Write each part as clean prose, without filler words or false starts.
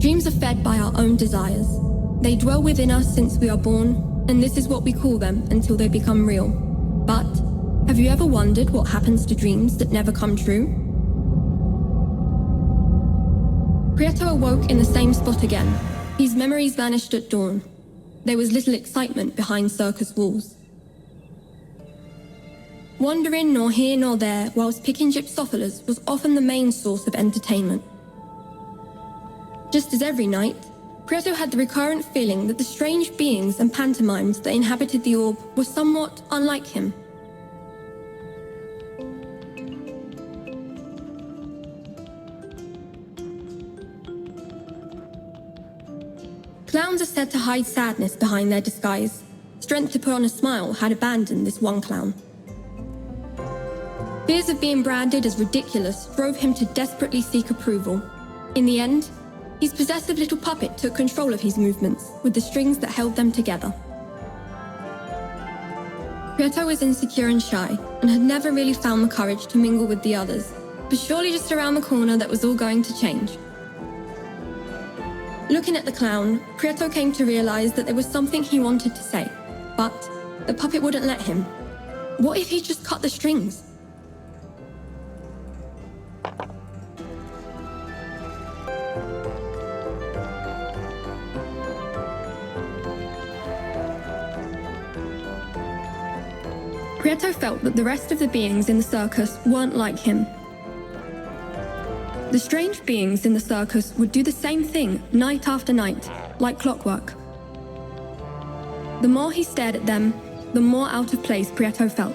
Dreams are fed by our own desires. They dwell within us since we are born, and this is what we call them until they become real. But have you ever wondered what happens to dreams that never come true? Prieto awoke in the same spot again. His memories vanished at dawn. There was little excitement behind circus walls. Wandering nor here nor there whilst picking gypsophilas was often the main source of entertainment. Just as every night, Prieto had the recurrent feeling that the strange beings and pantomimes that inhabited the orb were somewhat unlike him. Clowns are said to hide sadness behind their disguise. Strength to put on a smile had abandoned this one clown. Fears of being branded as ridiculous drove him to desperately seek approval. In the end, his possessive little puppet took control of his movements with the strings that held them together. Prieto was insecure and shy, and had never really found the courage to mingle with the others, but surely just around the corner that was all going to change. Looking at the clown, Prieto came to realize that there was something he wanted to say, but the puppet wouldn't let him. What if he just cut the strings? Prieto felt that the rest of the beings in the circus weren't like him. The strange beings in the circus would do the same thing night after night, like clockwork. The more he stared at them, the more out of place Prieto felt.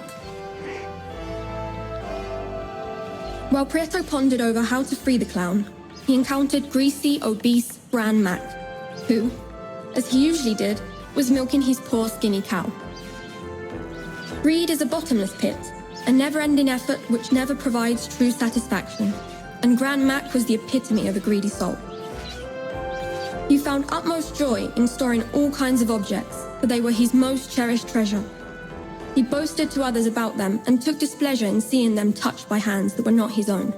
While Prieto pondered over how to free the clown, he encountered greasy, obese Gran Mac, who, as he usually did, was milking his poor skinny cow. Greed is a bottomless pit, a never-ending effort which never provides true satisfaction, and Gran Mac was the epitome of a greedy soul. He found utmost joy in storing all kinds of objects, for they were his most cherished treasure. He boasted to others about them and took displeasure in seeing them touched by hands that were not his own.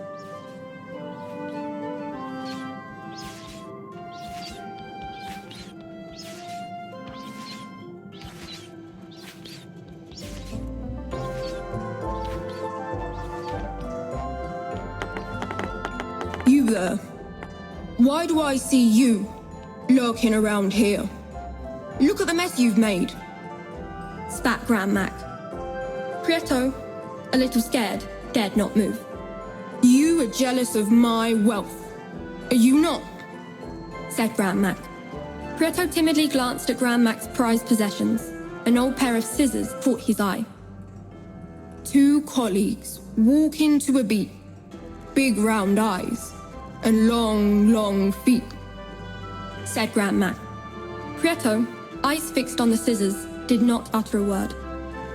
You there? Why do I see you lurking around here? Look at the mess you've made, Spat Gran Mac. Prieto, a little scared, dared not move. You are jealous of my wealth, are you not? Said Gran Mac. Prieto timidly glanced at Gran Mac's prized possessions. An old pair of scissors caught his eye. Two colleagues walk into a beat, big round eyes, and long, long feet, said Gran Mac. Prieto, eyes fixed on the scissors, did not utter a word.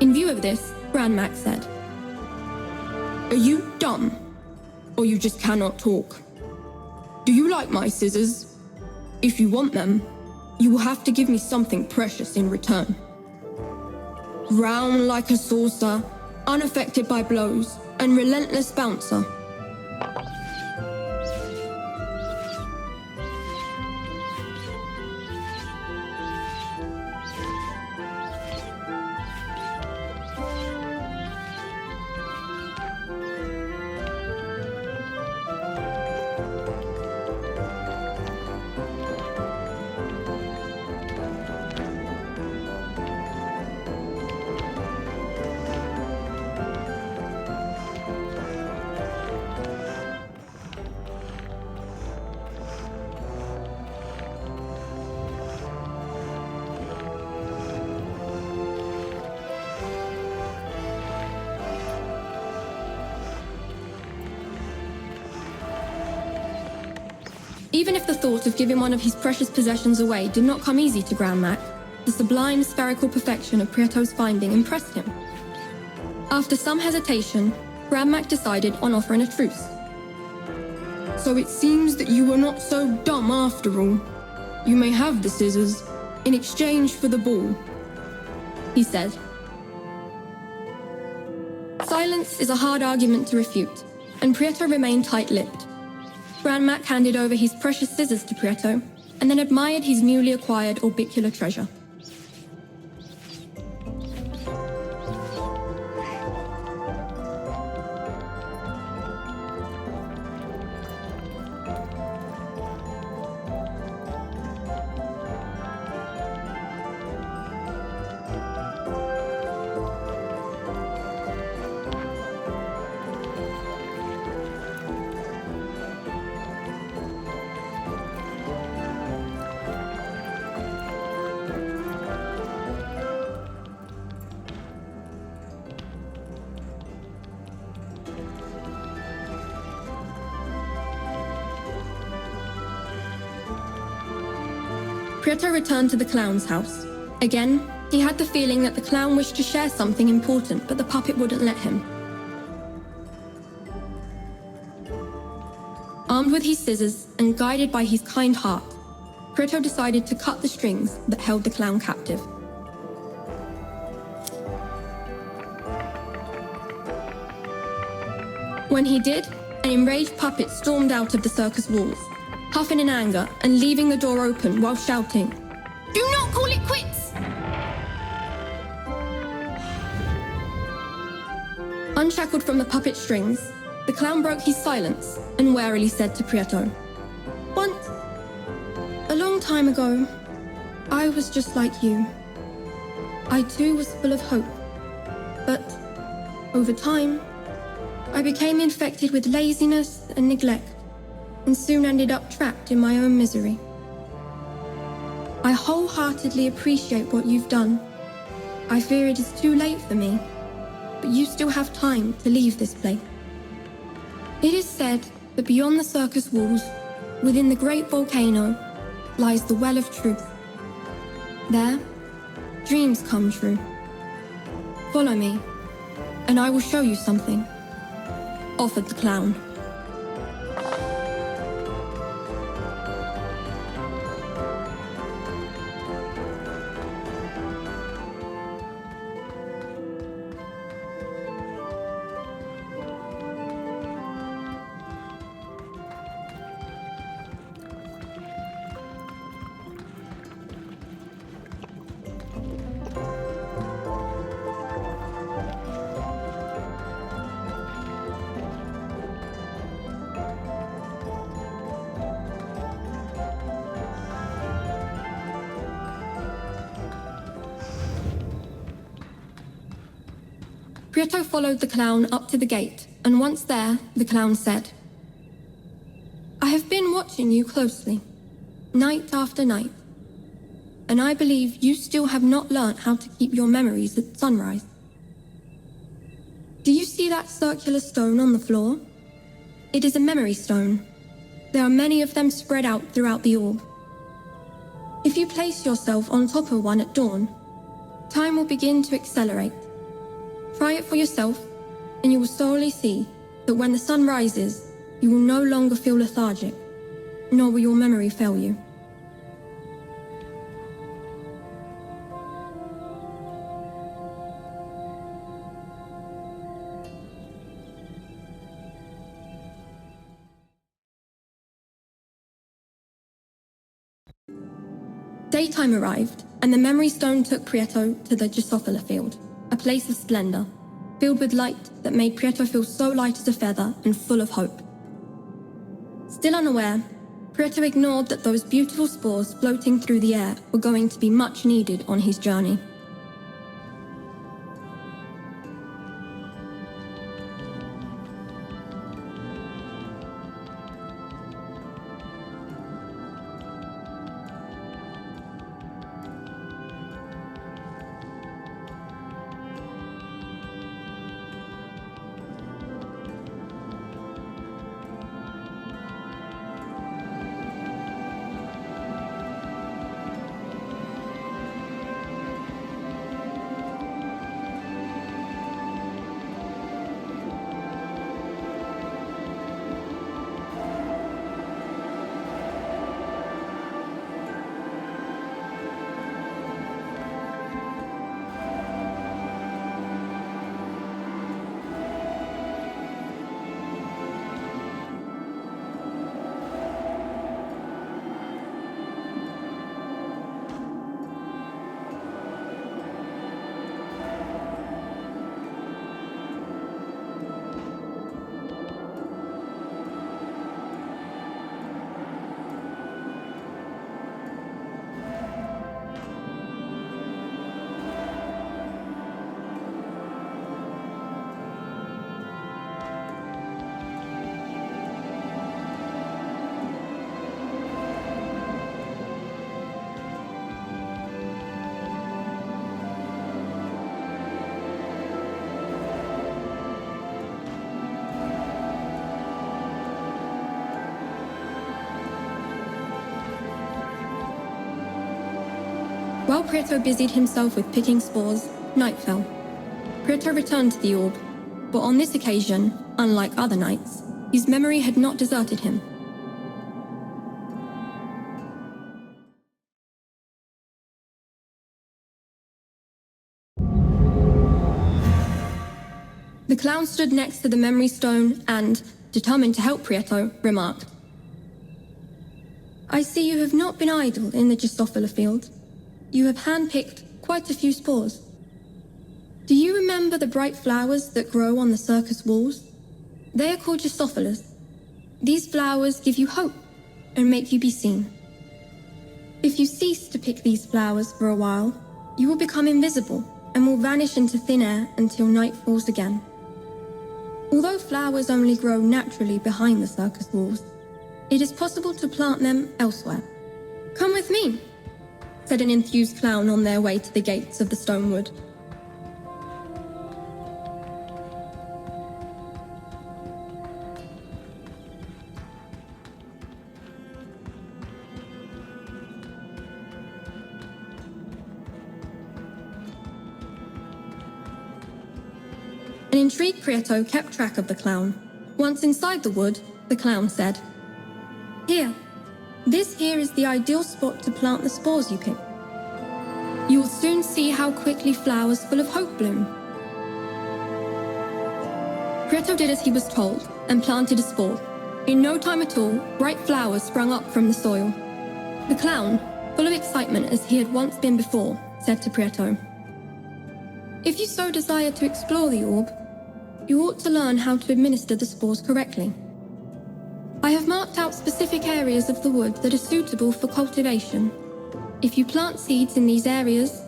In view of this, Gran Mac said, Are you dumb, or you just cannot talk? Do you like my scissors? If you want them, you will have to give me something precious in return. Round like a saucer, unaffected by blows, and relentless bouncer. Even if the thought of giving one of his precious possessions away did not come easy to Gran Mac, the sublime spherical perfection of Prieto's finding impressed him. After some hesitation, Gran Mac decided on offering a truce. So it seems that you were not so dumb after all. You may have the scissors in exchange for the ball, he said. Silence is a hard argument to refute, and Prieto remained tight-lipped. Grandmac handed over his precious scissors to Prieto, and then admired his newly acquired orbicular treasure. Prieto returned to the clown's house. Again, he had the feeling that the clown wished to share something important, but the puppet wouldn't let him. Armed with his scissors and guided by his kind heart, Prieto decided to cut the strings that held the clown captive. When he did, an enraged puppet stormed out of the circus walls, huffing in anger and leaving the door open while shouting, "Do not call it quits!" Unshackled from the puppet strings, the clown broke his silence and warily said to Prieto, "Once, a long time ago, I was just like you. I too was full of hope. But over time, I became infected with laziness and neglect, and soon ended up trapped in my own misery. I wholeheartedly appreciate what you've done. I fear it is too late for me, but you still have time to leave this place. It is said that beyond the circus walls, within the great volcano, lies the well of truth. There, dreams come true. Follow me, and I will show you something," offered the clown. Prieto followed the clown up to the gate, and once there, the clown said, "I have been watching you closely, night after night, and I believe you still have not learnt how to keep your memories at sunrise. Do you see that circular stone on the floor? It is a memory stone. There are many of them spread out throughout the orb. If you place yourself on top of one at dawn, time will begin to accelerate. Try it for yourself, and you will slowly see that when the sun rises, you will no longer feel lethargic, nor will your memory fail you." Daytime arrived, and the memory stone took Prieto to the gypsophila field, a place of splendor, filled with light that made Prieto feel so light as a feather and full of hope. Still unaware, Prieto ignored that those beautiful spores floating through the air were going to be much needed on his journey. While Prieto busied himself with picking spores, night fell. Prieto returned to the orb, but on this occasion, unlike other nights, his memory had not deserted him. The clown stood next to the memory stone and, determined to help Prieto, remarked, "I see you have not been idle in the gypsophila field. You have handpicked quite a few spores. Do you remember the bright flowers that grow on the circus walls? They are called gypsophilas. These flowers give you hope and make you be seen. If you cease to pick these flowers for a while, you will become invisible and will vanish into thin air until night falls again. Although flowers only grow naturally behind the circus walls, it is possible to plant them elsewhere. Come with me," said an enthused clown on their way to the gates of the Stonewood. An intrigued Prieto kept track of the clown. Once inside the wood, the clown said, "Here, this here is the ideal spot to plant the spores you pick. You will soon see how quickly flowers full of hope bloom." Prieto did as he was told and planted a spore. In no time at all, bright flowers sprung up from the soil. The clown, full of excitement as he had once been before, said to Prieto, "If you so desire to explore the orb, you ought to learn how to administer the spores correctly. I have marked out specific areas of the wood that are suitable for cultivation. If you plant seeds in these areas,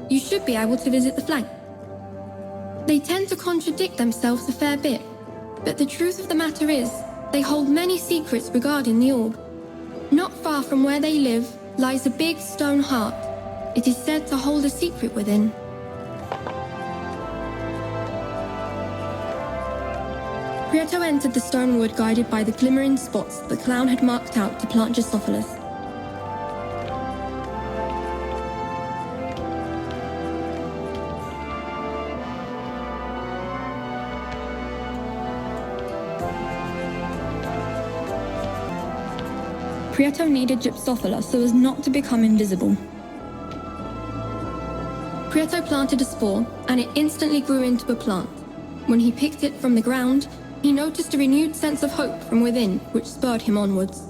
you should be able to visit the flank. They tend to contradict themselves a fair bit, but the truth of the matter is, they hold many secrets regarding the orb. Not far from where they live lies a big stone heart. It is said to hold a secret within." Prieto entered the stone wood guided by the glimmering spots the clown had marked out to plant gypsophilas. Prieto needed gypsophila so as not to become invisible. Prieto planted a spore, and it instantly grew into a plant. When he picked it from the ground, he noticed a renewed sense of hope from within, which spurred him onwards.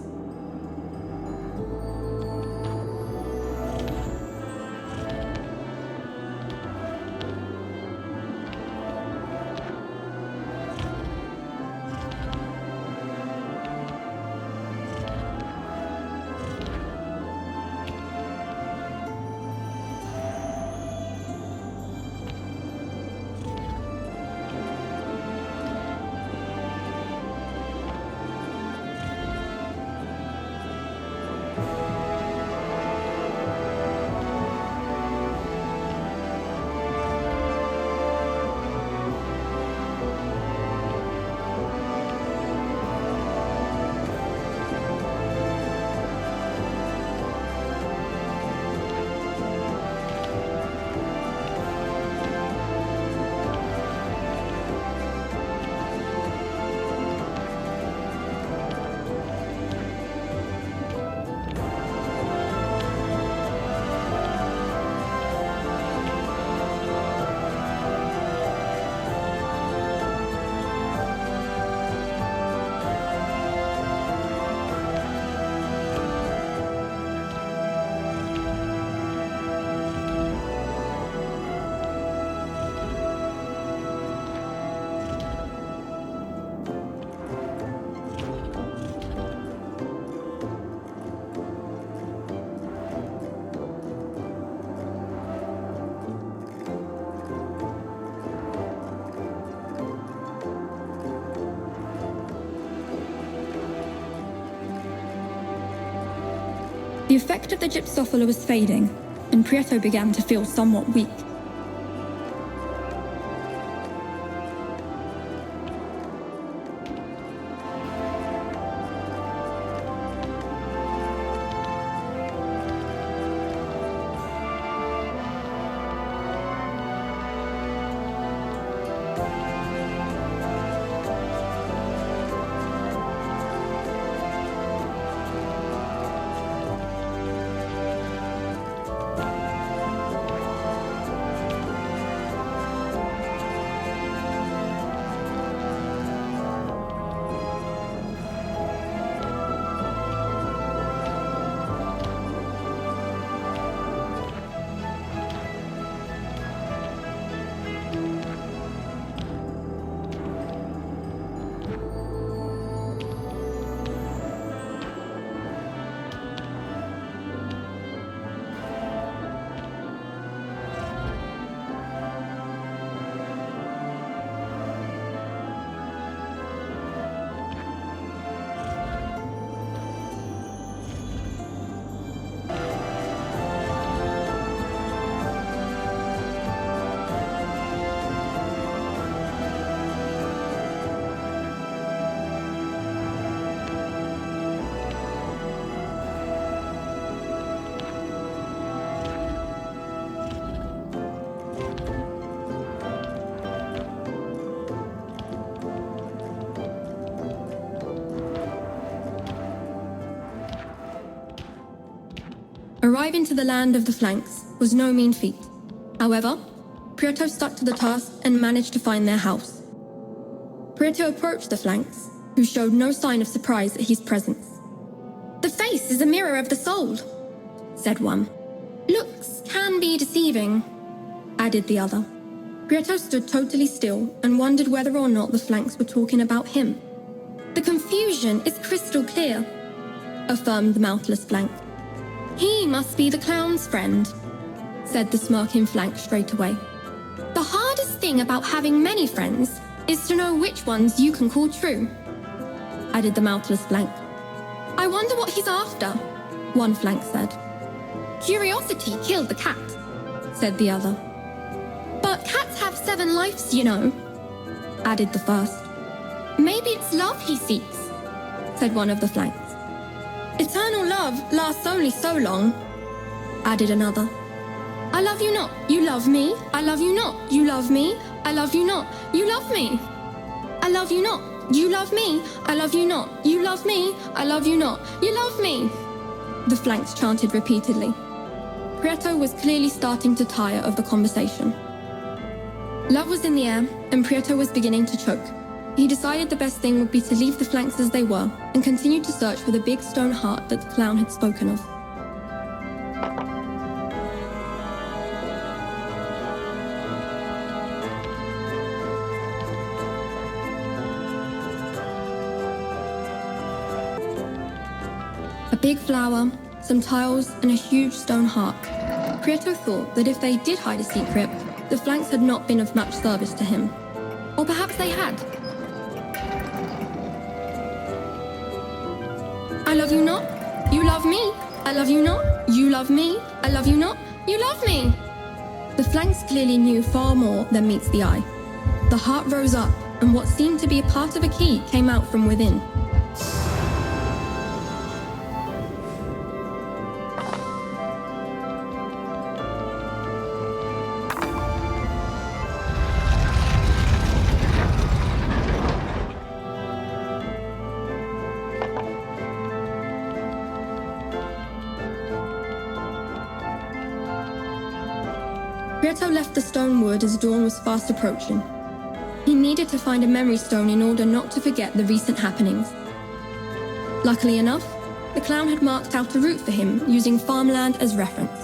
The effect of the gypsophila was fading, and Prieto began to feel somewhat weak. Arriving to the land of the flanks was no mean feat. However, Prieto stuck to the task and managed to find their house. Prieto approached the flanks, who showed no sign of surprise at his presence. "The face is a mirror of the soul," said one. "Looks can be deceiving," added the other. Prieto stood totally still and wondered whether or not the flanks were talking about him. "The confusion is crystal clear," affirmed the mouthless flank. "He must be the clown's friend," said the smirking flank straight away. "The hardest thing about having many friends is to know which ones you can call true," added the mouthless flank. "I wonder what he's after," one flank said. "Curiosity killed the cat," said the other. "But cats have 7 lives, you know," added the first. "Maybe it's love he seeks," said one of the flanks. "Eternal love lasts only so long," added another. "I love you not, you love me. I love you not, you love me. I love you not, you love me. I love you not, you love me. I love you not, you love me. I love you not, you love me," the flanks chanted repeatedly. Prieto was clearly starting to tire of the conversation. Love was in the air, and Prieto was beginning to choke. He decided the best thing would be to leave the flanks as they were and continue to search for the big stone heart that the clown had spoken of. A big flower, some tiles, and a huge stone heart. Prieto thought that if they did hide a secret, the flanks had not been of much service to him. Or perhaps they had. "I love you not, you love me. I love you not, you love me. I love you not, you love me." The flanks clearly knew far more than meets the eye. The heart rose up, and what seemed to be a part of a key came out from within. Prieto left the stone wood as dawn was fast approaching. He needed to find a memory stone in order not to forget the recent happenings. Luckily enough, the clown had marked out a route for him using farmland as reference.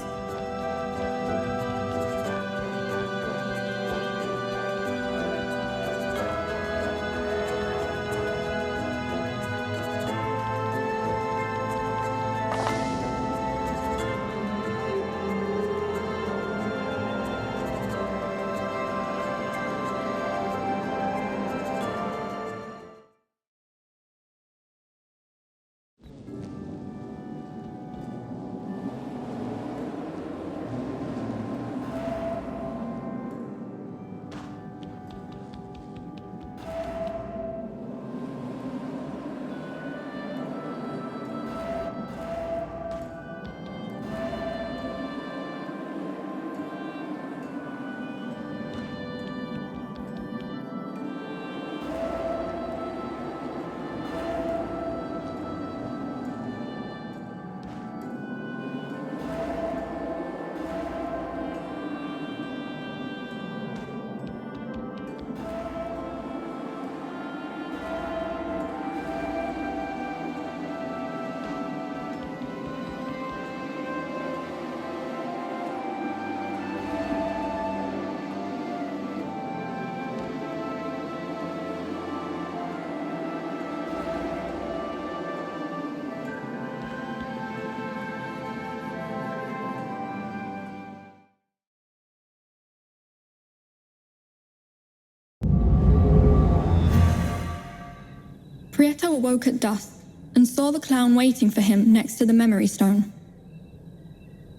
Prieto awoke at dusk and saw the clown waiting for him next to the memory stone.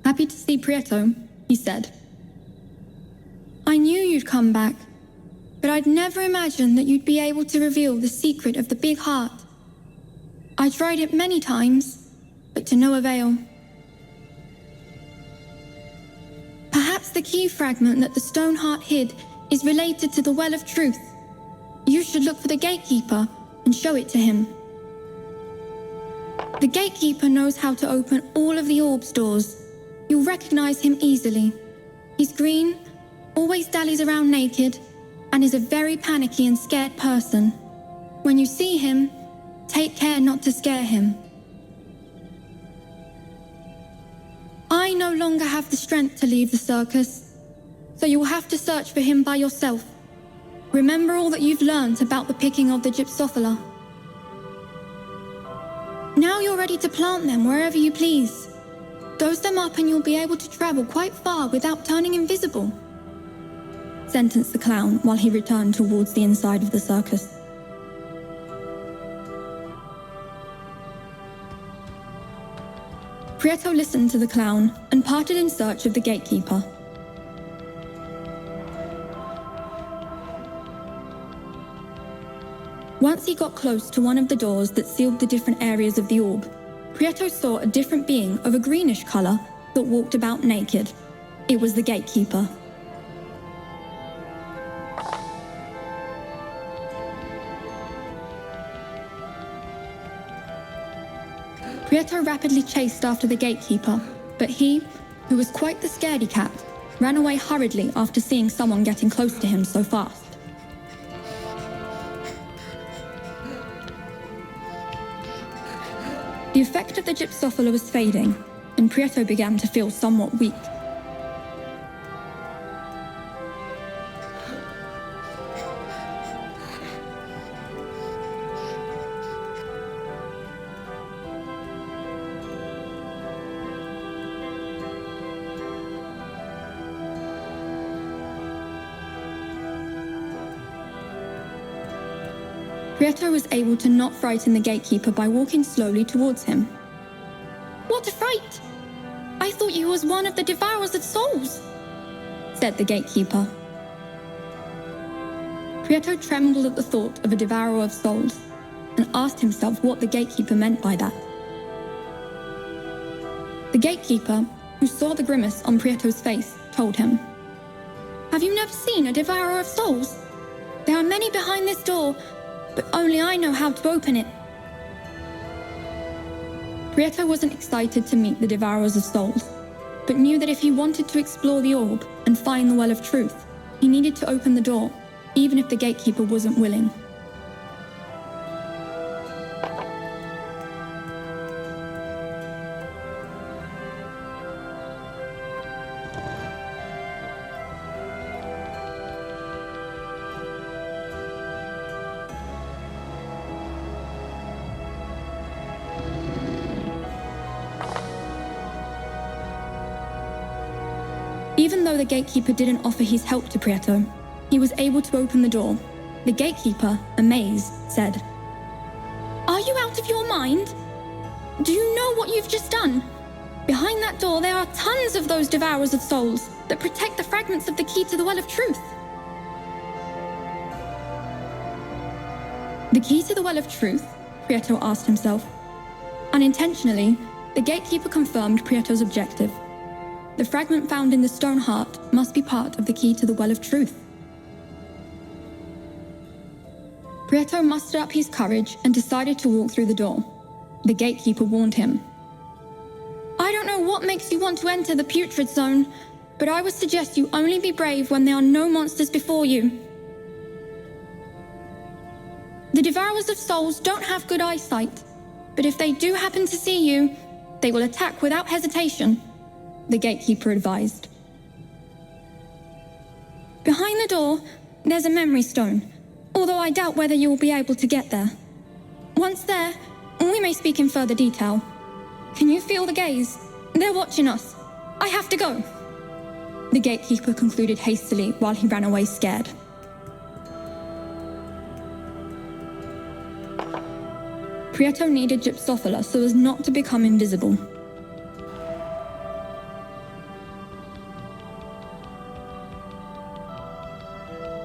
"Happy to see Prieto," he said. "I knew you'd come back, but I'd never imagined that you'd be able to reveal the secret of the big heart. I tried it many times, but to no avail. Perhaps the key fragment that the stone heart hid is related to the Well of Truth. You should look for the gatekeeper and show it to him. The gatekeeper knows how to open all of the orb's doors You'll recognize him easily. He's green, always dallies around naked, and is a very panicky and scared person. When you see him, take care not to scare him. I no longer have the strength to leave the circus, so you will have to search for him by yourself. Remember all that you've learned about the picking of the gypsophila. Now you're ready to plant them wherever you please. Dose them up and you'll be able to travel quite far without turning invisible, sentenced the clown while he returned towards the inside of the circus. Prieto listened to the clown and parted in search of the gatekeeper. Once he got close to one of the doors that sealed the different areas of the orb, Prieto saw a different being of a greenish color that walked about naked. It was the gatekeeper. Prieto rapidly chased after the gatekeeper, but he, who was quite the scaredy cat, ran away hurriedly after seeing someone getting close to him so fast. The effect of the gypsophila was fading, and Prieto began to feel somewhat weak. Prieto was able to not frighten the gatekeeper by walking slowly towards him. "What a fright! I thought you was one of the devourers of souls," said the gatekeeper. Prieto trembled at the thought of a devourer of souls and asked himself what the gatekeeper meant by that. The gatekeeper, who saw the grimace on Prieto's face, told him, "Have you never seen a devourer of souls? There are many behind this door, but only I know how to open it." Prieto wasn't excited to meet the devourers of souls, but knew that if he wanted to explore the orb and find the well of truth, he needed to open the door, even if the gatekeeper wasn't willing. Even though the gatekeeper didn't offer his help to Prieto, he was able to open the door. The gatekeeper, amazed, said, "Are you out of your mind? Do you know what you've just done? Behind that door there are tons of those devourers of souls that protect the fragments of the key to the well of truth." The key to the well of truth? Prieto asked himself. Unintentionally, the gatekeeper confirmed Prieto's objective. The fragment found in the stone heart must be part of the key to the well of truth. Prieto mustered up his courage and decided to walk through the door. The gatekeeper warned him. "I don't know what makes you want to enter the putrid zone, but I would suggest you only be brave when there are no monsters before you. The devourers of souls don't have good eyesight, but if they do happen to see you, they will attack without hesitation," the gatekeeper advised. "Behind the door, there's a memory stone, although I doubt whether you will be able to get there. Once there, we may speak in further detail. Can you feel the gaze? They're watching us. I have to go," the gatekeeper concluded hastily while he ran away scared. Prieto needed gypsophila so as not to become invisible.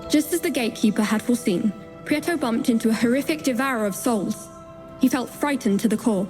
Just as the gatekeeper had foreseen, Prieto bumped into a horrific devourer of souls. He felt frightened to the core.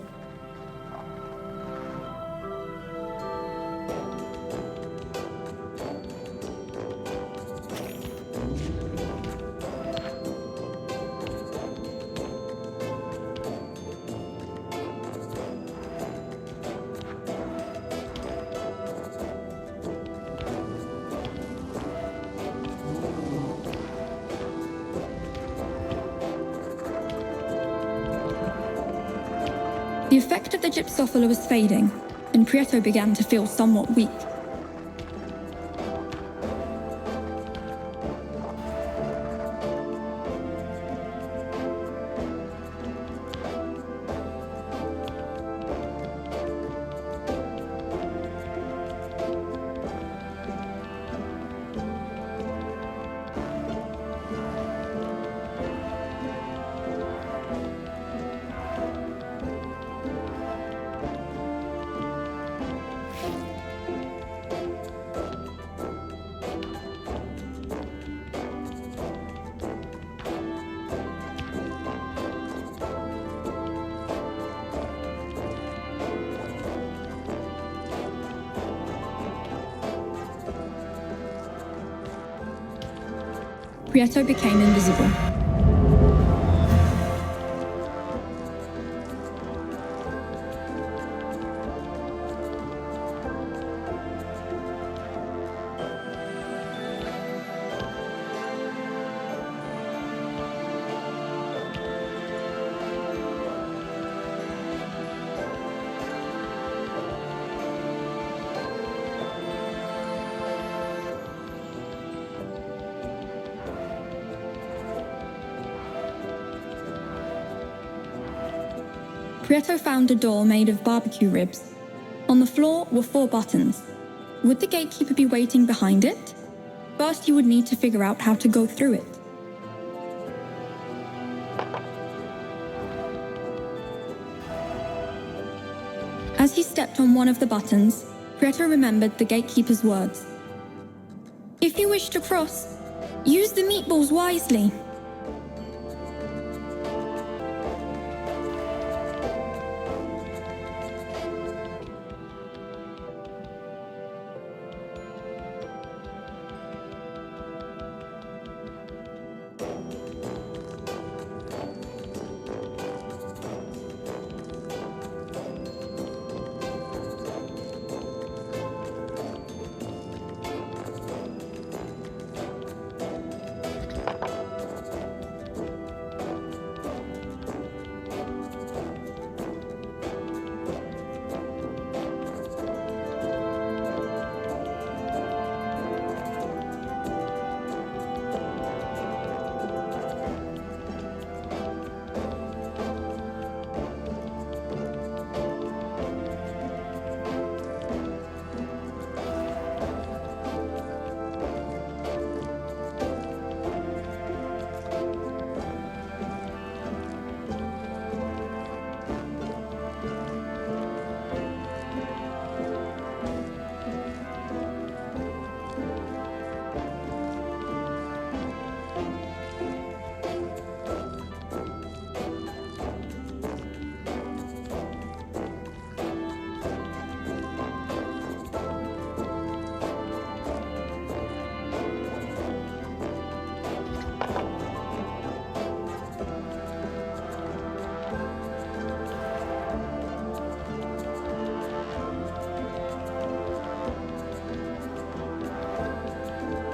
The effect of the gypsophila was fading, and Prieto began to feel somewhat weak. Prieto became invisible. Prieto found a door made of barbecue ribs. On the floor were 4 buttons. Would the gatekeeper be waiting behind it? First, he would need to figure out how to go through it. As he stepped on one of the buttons, Prieto remembered the gatekeeper's words. "If you wish to cross, use the meatballs wisely."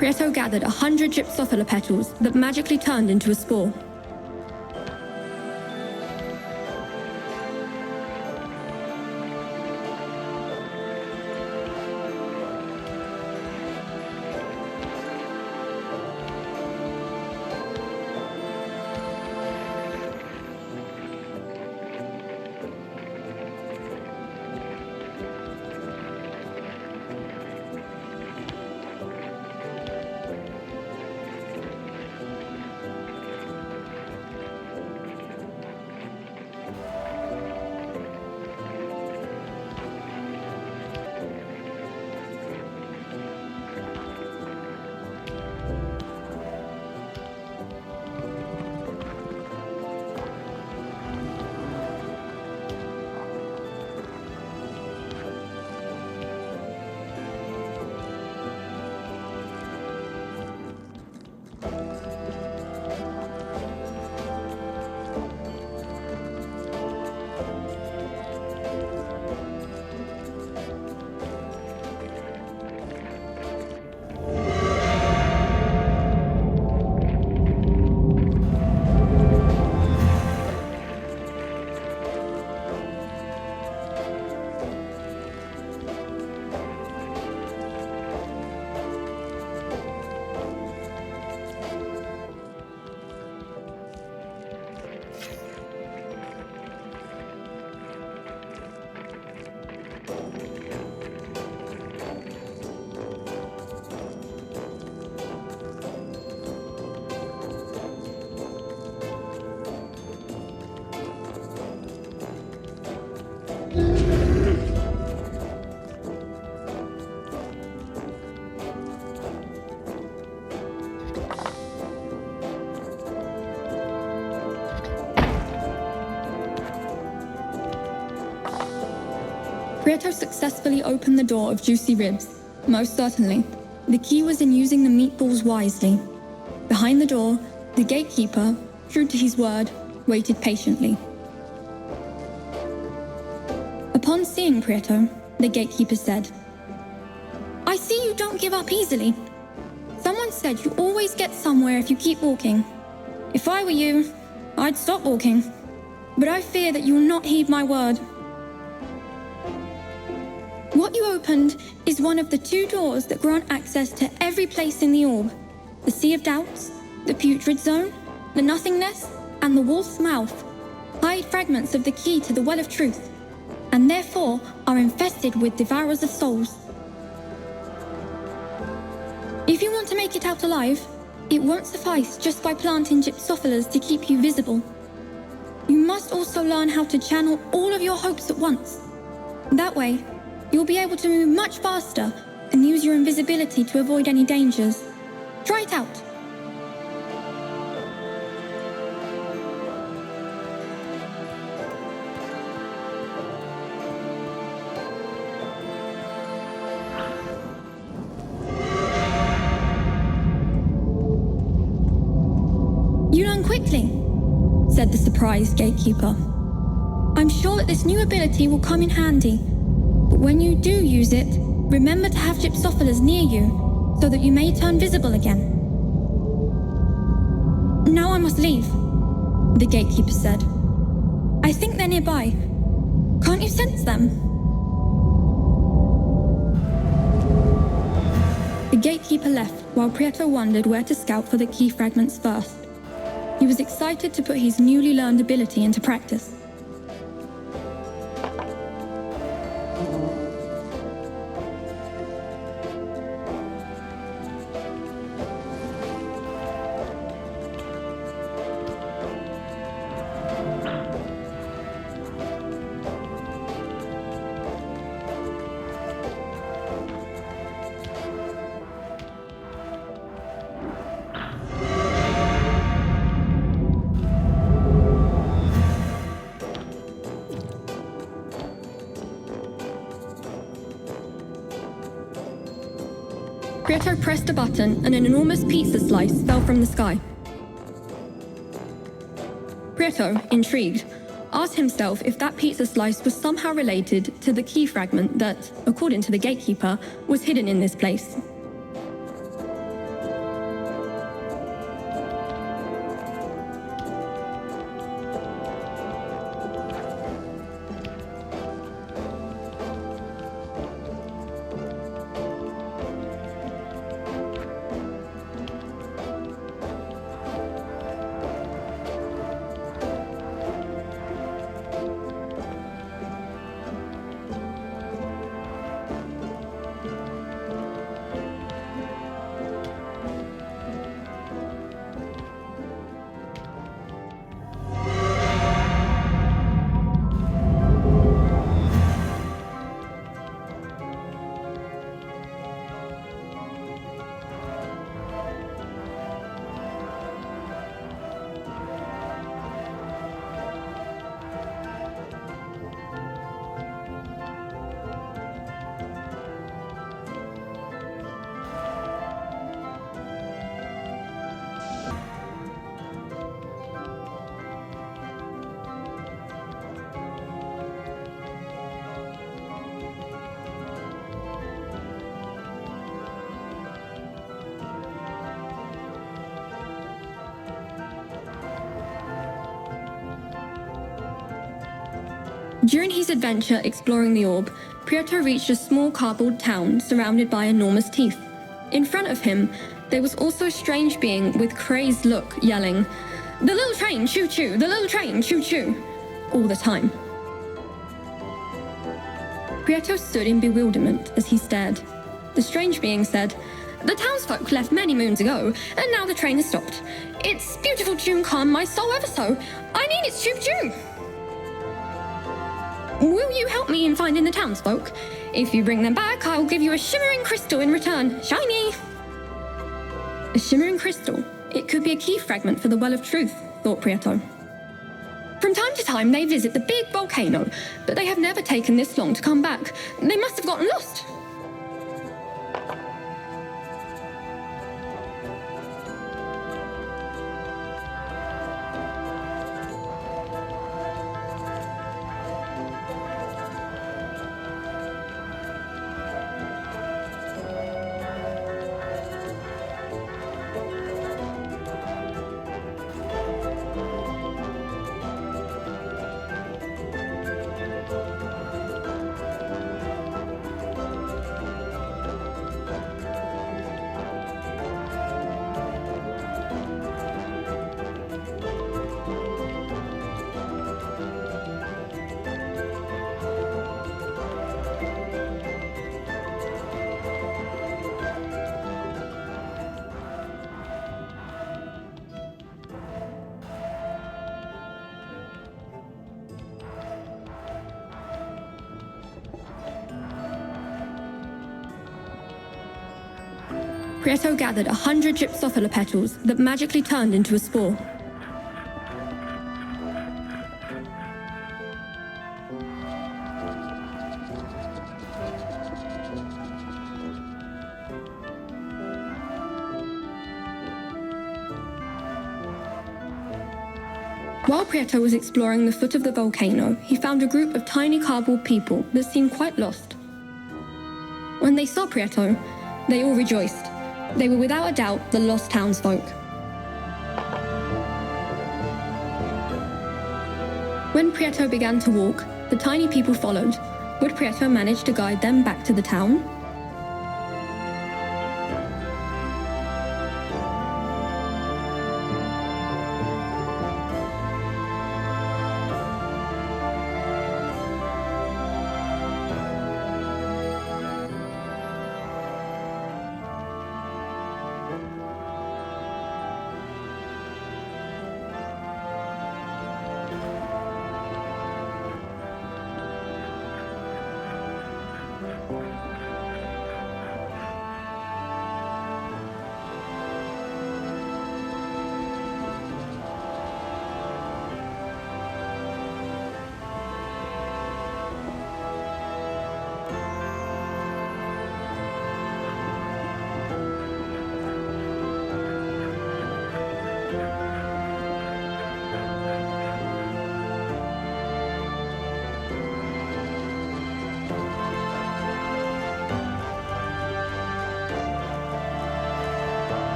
Prieto gathered 100 gypsophila petals that magically turned into a spore. Prieto successfully opened the door of Juicy Ribs. Most certainly, the key was in using the meatballs wisely. Behind the door, the gatekeeper, true to his word, waited patiently. Upon seeing Prieto, the gatekeeper said, "I see you don't give up easily. Someone said you always get somewhere if you keep walking. If I were you, I'd stop walking. But I fear that you will not heed my word. What you opened is one of the 2 doors that grant access to every place in the orb. The Sea of Doubts, the Putrid Zone, the Nothingness, and the Wolf's Mouth hide fragments of the key to the Well of Truth, and therefore are infested with devourers of souls. If you want to make it out alive, it won't suffice just by planting gypsophilas to keep you visible. You must also learn how to channel all of your hopes at once. That way, you'll be able to move much faster and use your invisibility to avoid any dangers. Try it out." "You learn quickly," said the surprised gatekeeper. "I'm sure that this new ability will come in handy. But when you do use it, remember to have gypsophilas near you, so that you may turn visible again." "Now I must leave," the gatekeeper said. "I think they're nearby. Can't you sense them?" The gatekeeper left while Prieto wondered where to scout for the key fragments first. He was excited to put his newly learned ability into practice. Prieto pressed a button and an enormous pizza slice fell from the sky. Prieto, intrigued, asked himself if that pizza slice was somehow related to the key fragment that, according to the gatekeeper, was hidden in this place. During his adventure exploring the orb, Prieto reached a small cardboard town surrounded by enormous teeth. In front of him, there was also a strange being with crazed look yelling, "The little train, choo-choo! The little train, choo-choo!" all the time. Prieto stood in bewilderment as he stared. The strange being said, "The townsfolk left many moons ago, and now the train has stopped. Its beautiful tune calmed my soul ever so. I need its choo-choo! Will you help me in finding the townsfolk? If you bring them back, I'll give you a shimmering crystal in return. Shiny!" A shimmering crystal? It could be a key fragment for the Well of Truth, thought Prieto. From time to time, they visit the big volcano, but they have never taken this long to come back. They must have gotten lost. Prieto gathered 100 gypsophila petals that magically turned into a spore. While Prieto was exploring the foot of the volcano, he found a group of tiny cardboard people that seemed quite lost. When they saw Prieto, they all rejoiced. They were without a doubt the lost townsfolk. When Prieto began to walk, the tiny people followed. Would Prieto manage to guide them back to the town?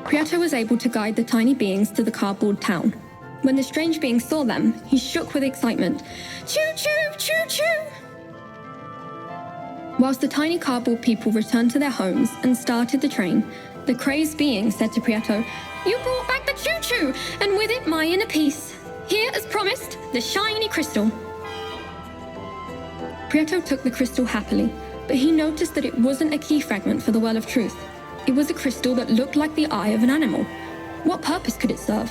Prieto was able to guide the tiny beings to the cardboard town. When the strange being saw them, he shook with excitement. Choo-choo, choo-choo! Whilst the tiny cardboard people returned to their homes and started the train, the crazed being said to Prieto, "You brought back the choo-choo, and with it my inner peace. Here, as promised, the shiny crystal." Prieto took the crystal happily, but he noticed that it wasn't a key fragment for the Well of Truth. It was a crystal that looked like the eye of an animal. What purpose could it serve?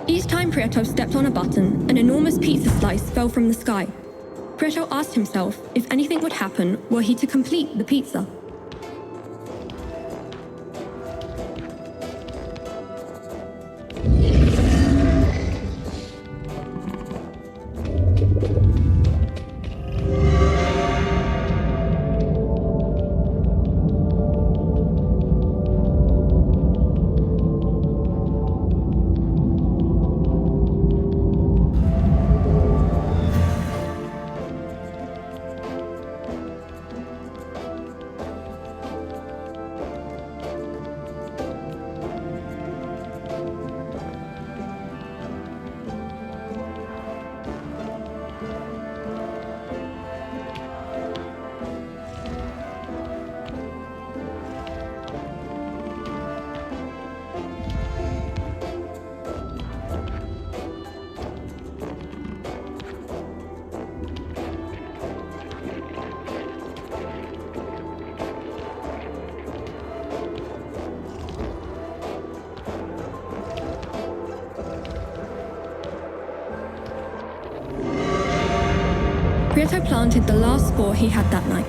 Each time Prieto stepped on a button, an enormous pizza slice fell from the sky. Prieto asked himself if anything would happen were he to complete the pizza. Prieto planted the last spore he had that night.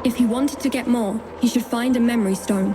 If he wanted to get more, he should find a memory stone.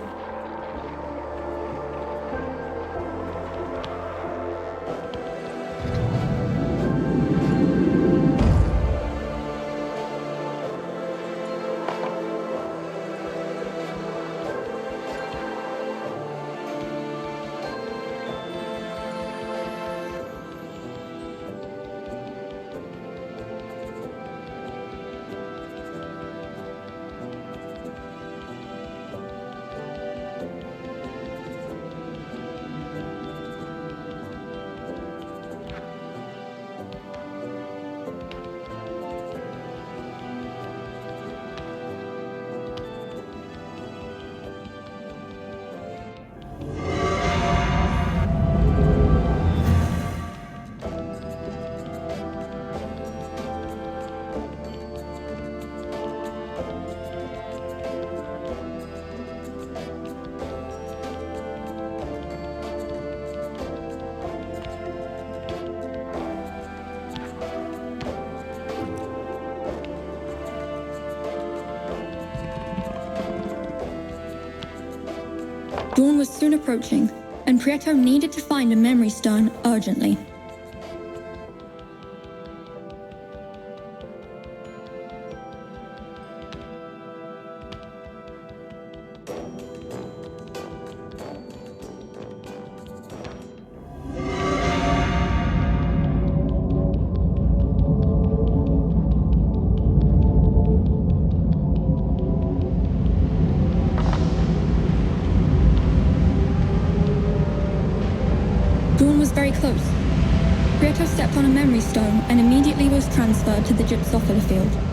Dawn was soon approaching, and Prieto needed to find a memory stone urgently. Dawn was very close. Prieto stepped on a memory stone and immediately was transferred to the gypsophila field.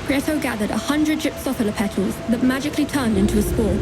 Prieto gathered 100 gypsophila petals that magically turned into a spore.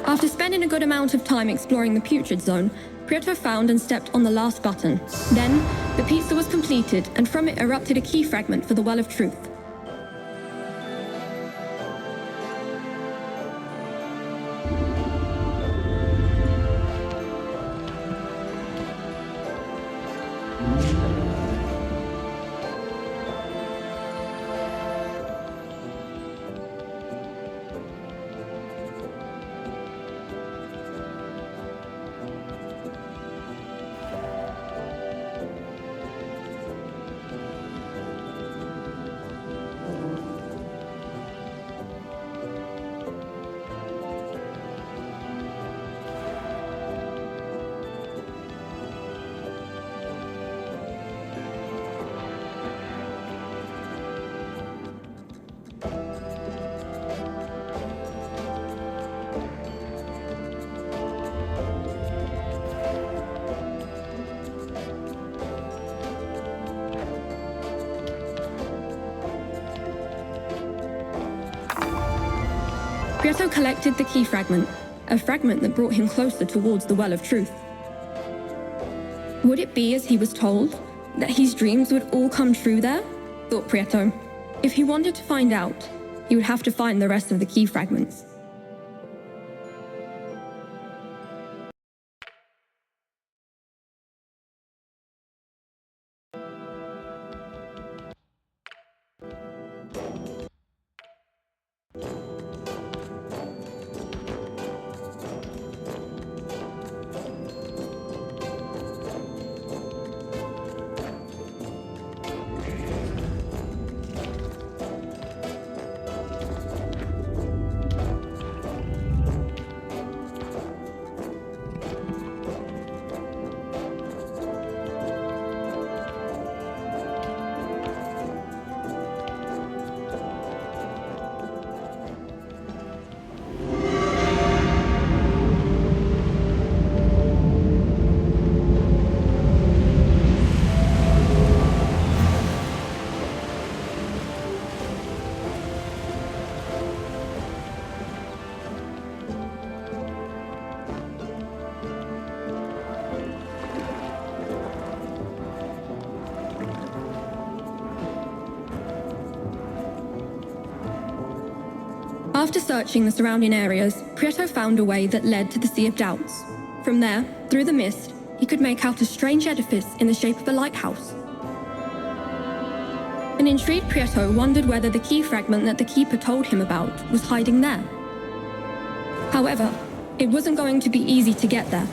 After spending a good amount of time exploring the putrid zone, Prieto found and stepped on the last button. Then, the pizza was completed, and from it erupted a key fragment for the Well of Truth. Prieto collected the key fragment, a fragment that brought him closer towards the Well of Truth. Would it be as he was told, that his dreams would all come true there? Thought Prieto. If he wanted to find out, he would have to find the rest of the key fragments. After searching the surrounding areas, Prieto found a way that led to the Sea of Doubts. From there, through the mist, he could make out a strange edifice in the shape of a lighthouse. An intrigued Prieto wondered whether the key fragment that the Keeper told him about was hiding there. However, it wasn't going to be easy to get there.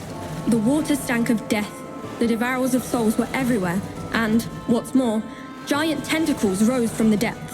The water stank of death, the devourers of souls were everywhere, and, what's more, giant tentacles rose from the depths.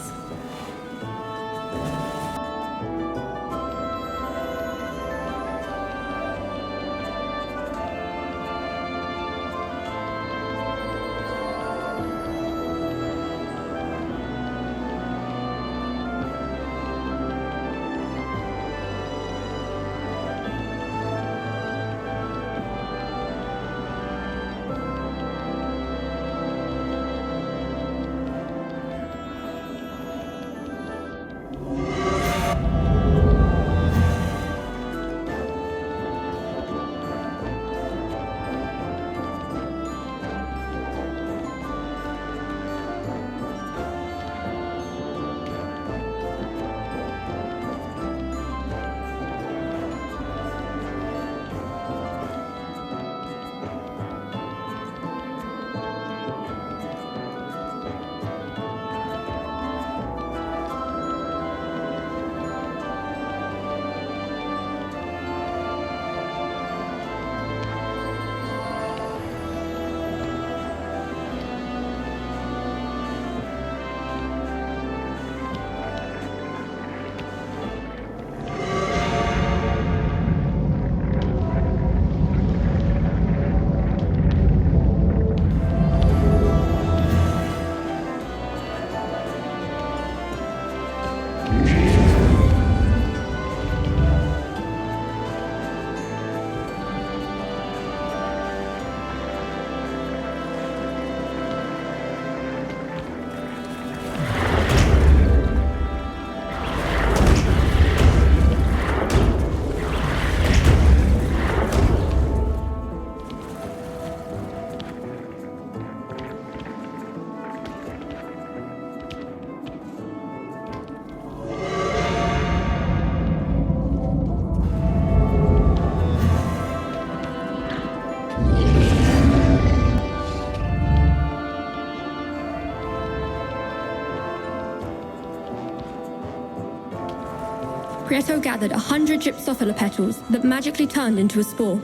Prieto gathered 100 gypsophila petals that magically turned into a spore.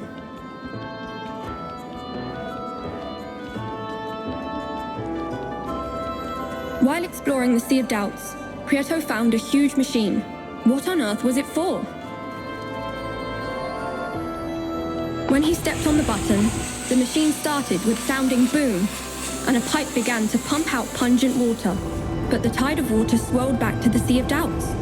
While exploring the Sea of Doubts, Prieto found a huge machine. What on earth was it for? When he stepped on the button, the machine started with sounding boom, and a pipe began to pump out pungent water, but the tide of water swirled back to the Sea of Doubts.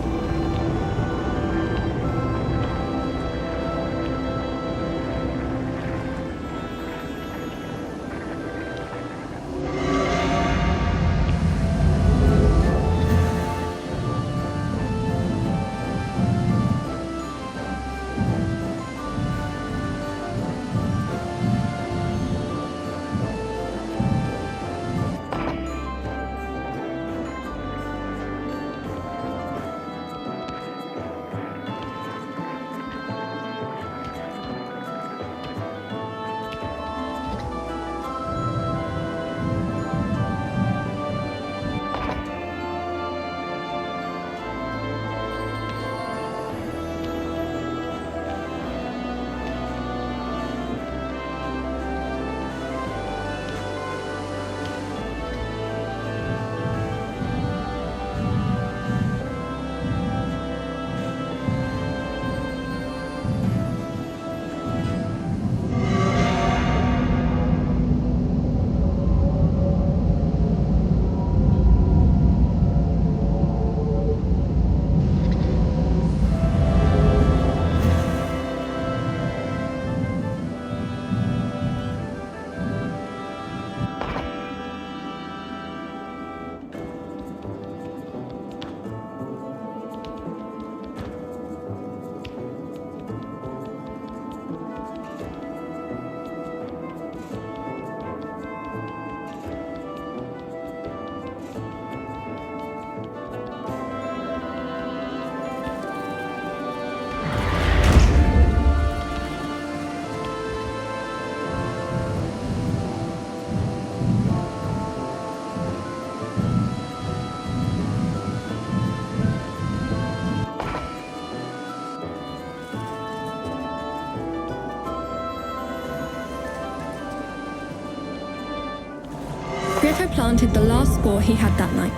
Prieto planted the last spore he had that night.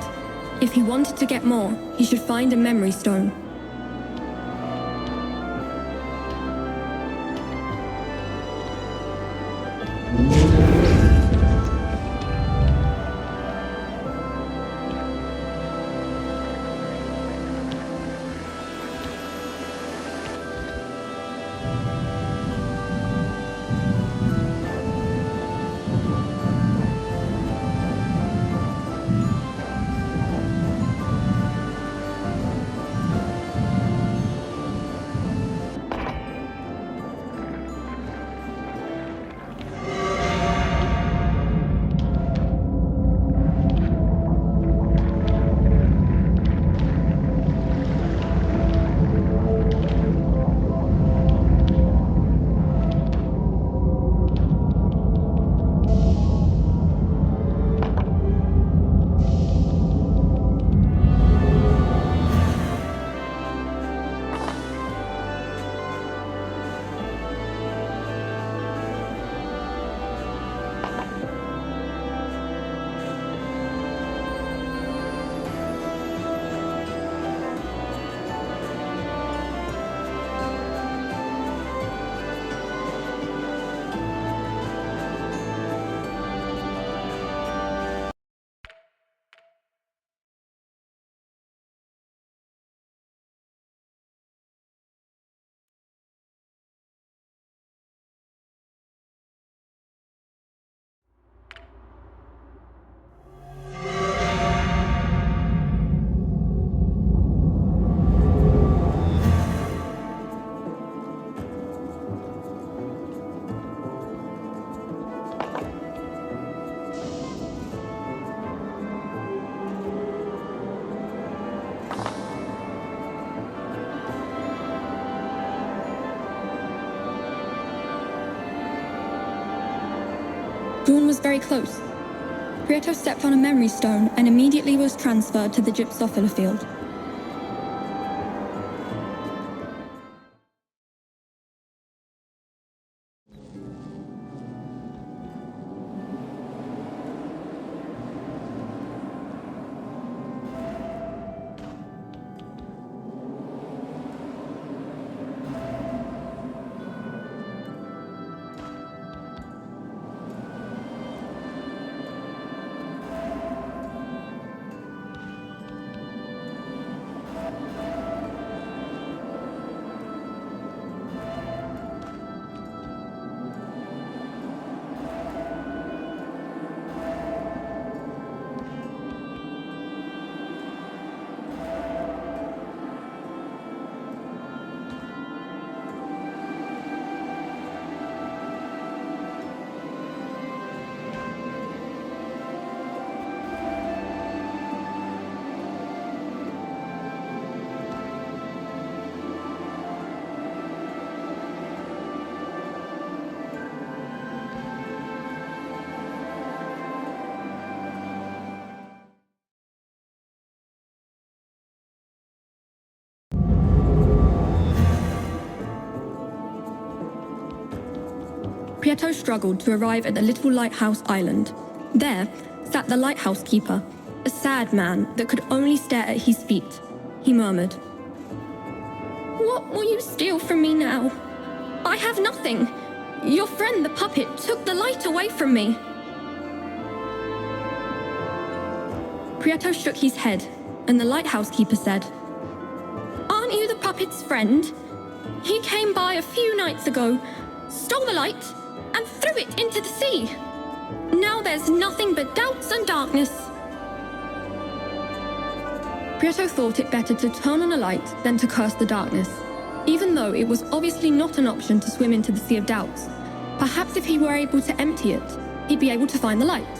If he wanted to get more, he should find a memory stone. Dawn was very close. Prieto stepped on a memory stone and immediately was transferred to the gypsophila field. Prieto struggled to arrive at the little lighthouse island. There sat the lighthouse keeper, a sad man that could only stare at his feet. He murmured, "What will you steal from me now? I have nothing. Your friend the puppet took the light away from me." Prieto shook his head, and the lighthouse keeper said, "Aren't you the puppet's friend? He came by a few nights ago, stole the light, and threw it into the sea. Now there's nothing but doubts and darkness." Prieto thought it better to turn on a light than to curse the darkness, even though it was obviously not an option to swim into the Sea of Doubts. Perhaps if he were able to empty it, he'd be able to find the light.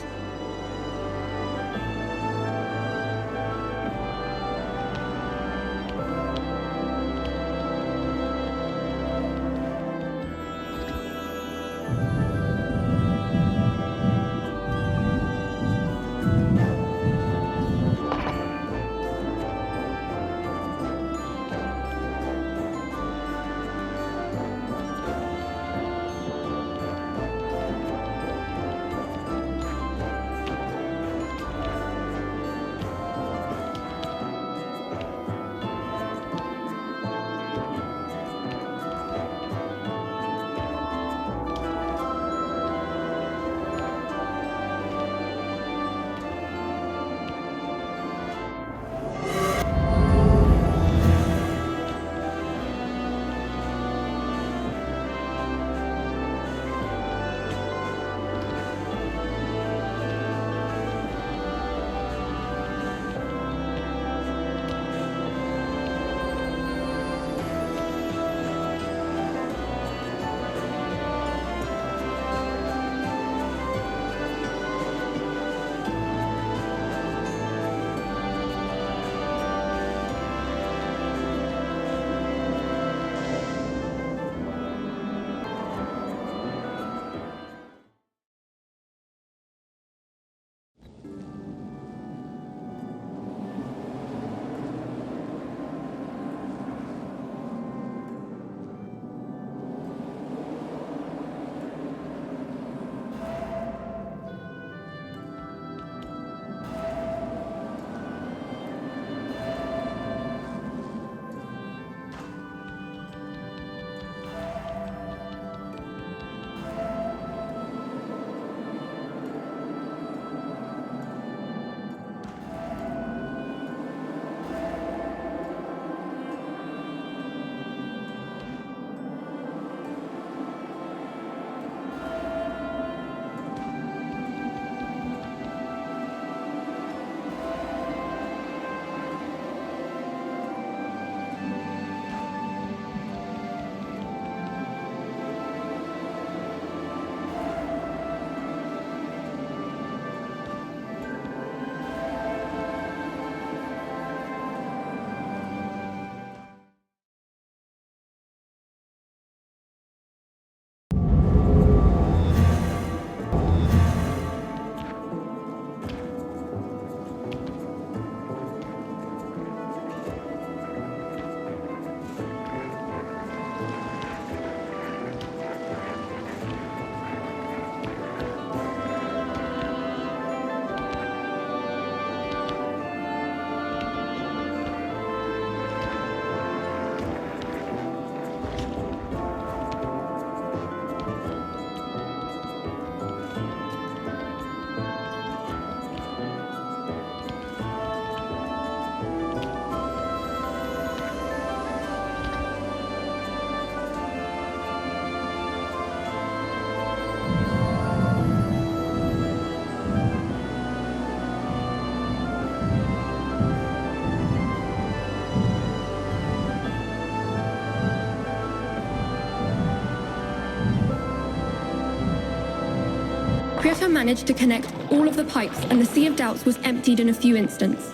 Prieto managed to connect all of the pipes and the Sea of Doubts was emptied in a few instants.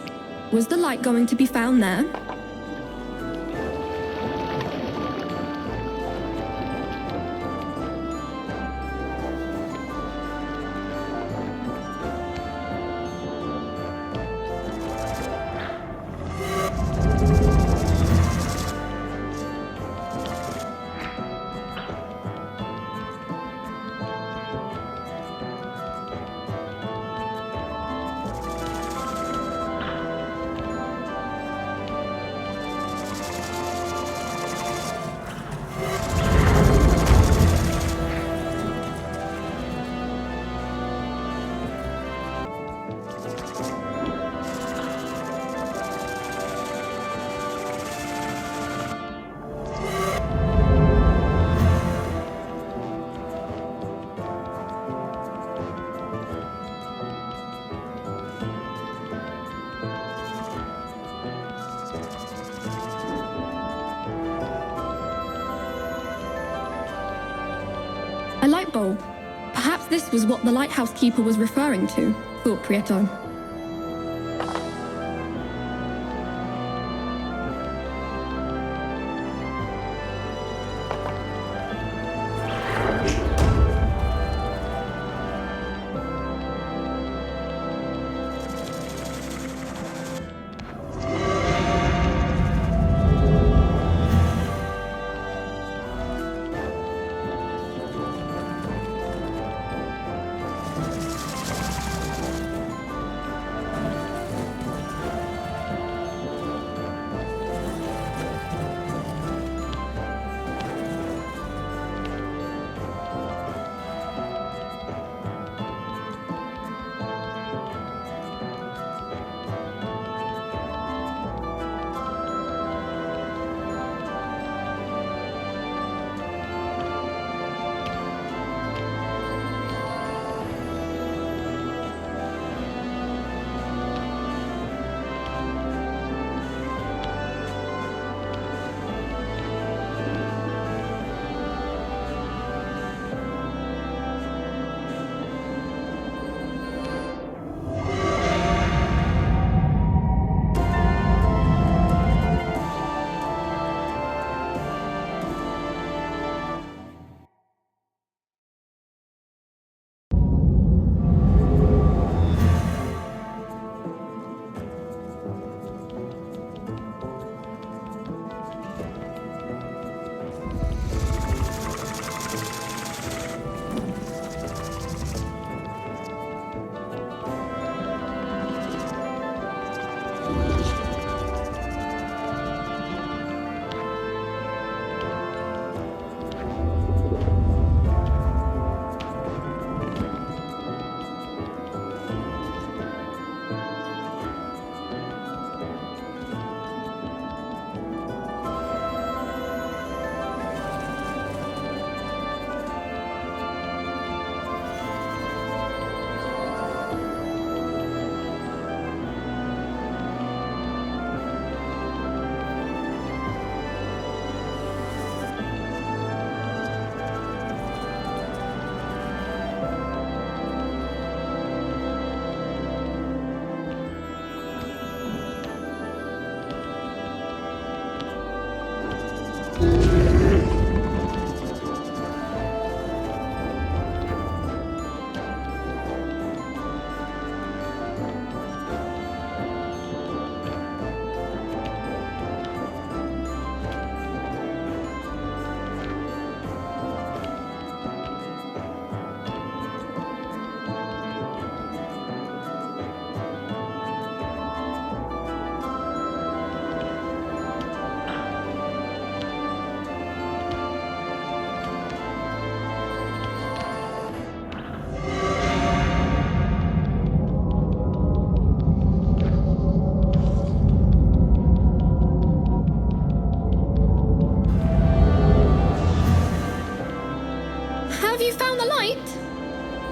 Was the light going to be found there? light bulb. Perhaps this was what the lighthouse keeper was referring to, thought Prieto.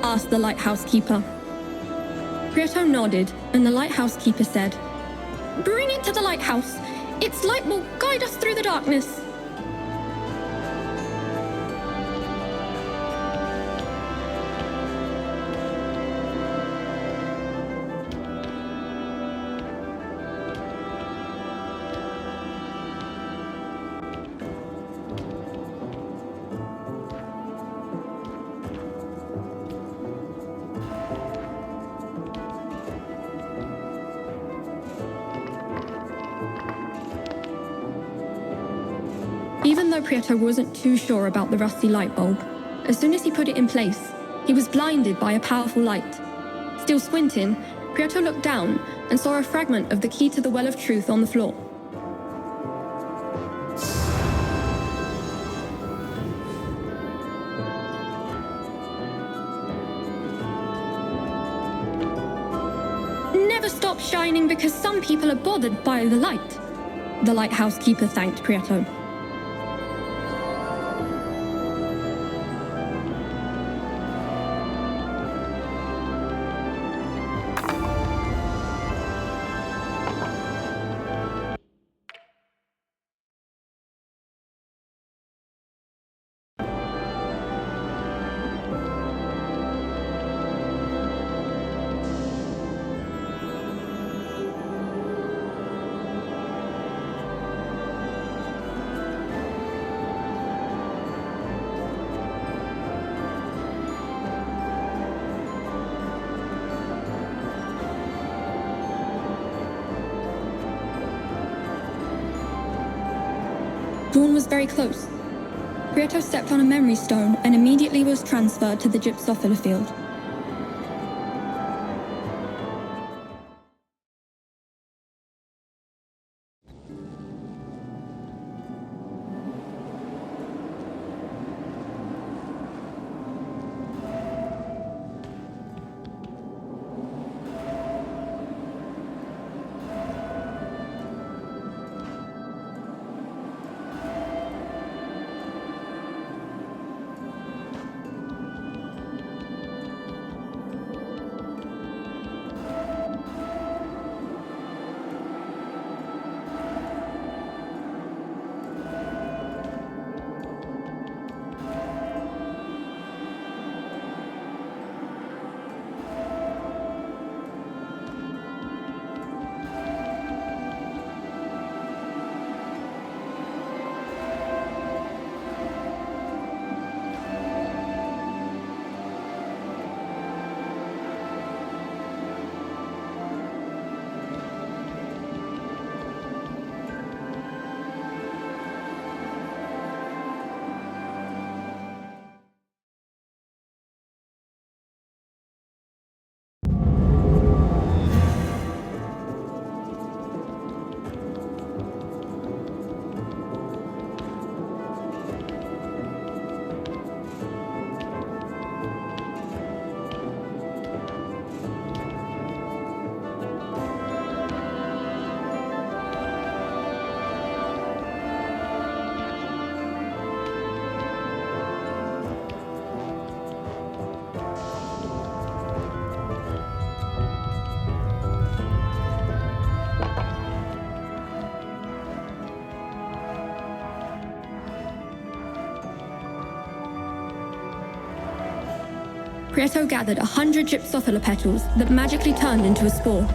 Asked the lighthouse keeper. Prieto nodded, and the lighthouse keeper said, "Bring it to the lighthouse. Its light will guide us through the darkness." Even though Prieto wasn't too sure about the rusty light bulb, as soon as he put it in place, he was blinded by a powerful light. Still squinting, Prieto looked down and saw a fragment of the key to the Well of Truth on the floor. Never stop shining because some people are bothered by the light, the lighthouse keeper thanked Prieto. Dawn was very close. Prieto stepped on a memory stone and immediately was transferred to the gypsophila field. Prieto gathered 100 gypsophila petals that magically turned into a spore.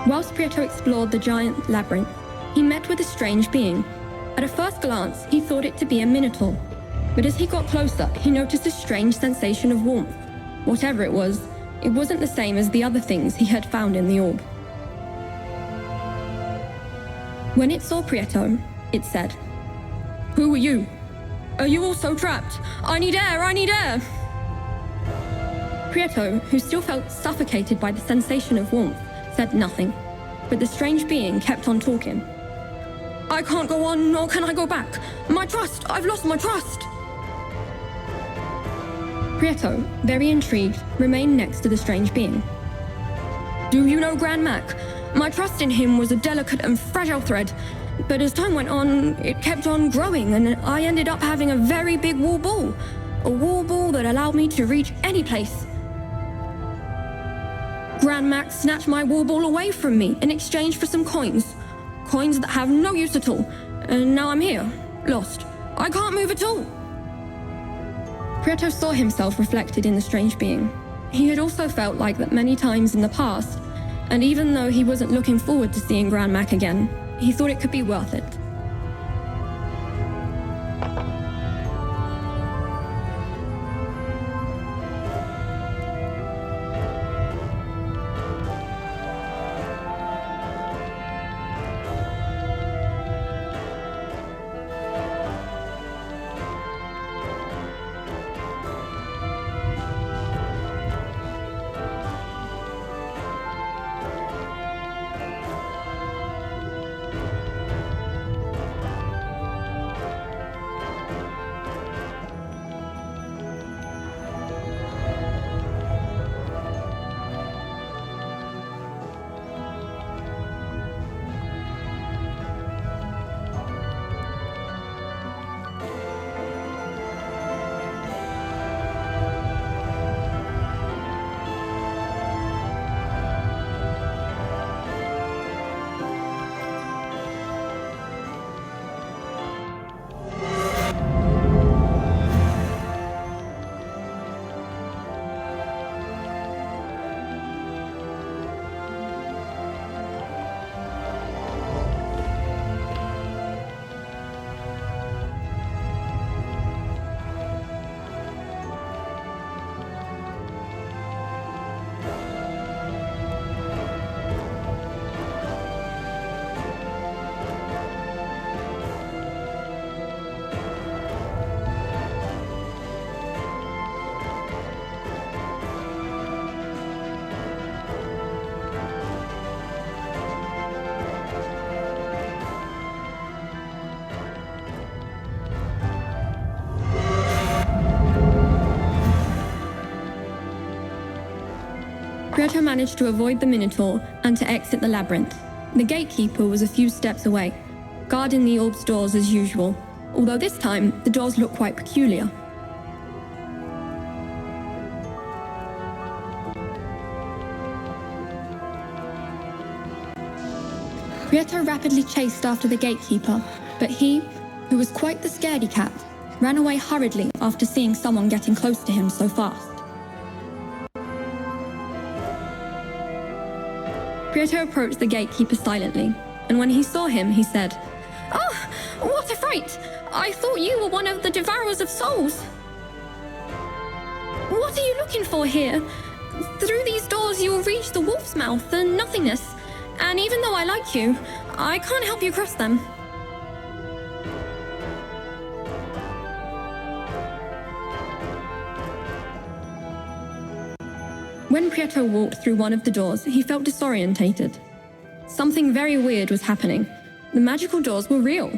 Whilst Prieto explored the giant labyrinth, he met with a strange being. At a first glance, he thought it to be a minotaur, but as he got closer, he noticed a strange sensation of warmth. Whatever it wasn't the same as the other things he had found in the orb. When it saw Prieto, it said, "Who are you? Are you also trapped? I need air, I need air!" Prieto, who still felt suffocated by the sensation of warmth, said nothing, but the strange being kept on talking. "I can't go on, nor can I go back. My trust, I've lost my trust." Prieto, very intrigued, remained next to the strange being. "Do you know Grand Mac? My trust in him was a delicate and fragile thread, but as time went on, it kept on growing, and I ended up having a very big war ball. A war ball that allowed me to reach any place. Grand Max snatched my war ball away from me in exchange for some coins. Coins that have no use at all. And now I'm here, lost. I can't move at all. Prieto saw himself reflected in the strange being. He had also felt like that many times in the past, and even though he wasn't looking forward to seeing Grand Mac again, he thought it could be worth it. Prieto managed to avoid the Minotaur and to exit the labyrinth. The gatekeeper was a few steps away, guarding the orb's doors as usual, although this time the doors looked quite peculiar. Prieto rapidly chased after the gatekeeper, but he, who was quite the scaredy cat, ran away hurriedly after seeing someone getting close to him so fast. Prieto approached the gatekeeper silently, and when he saw him, he said, "Oh, what a fright! I thought you were one of the Devourers of Souls. What are you looking for here? Through these doors you will reach the wolf's mouth and nothingness, and even though I like you, I can't help you cross them." When Prieto walked through one of the doors, he felt disorientated. Something very weird was happening. The magical doors were real.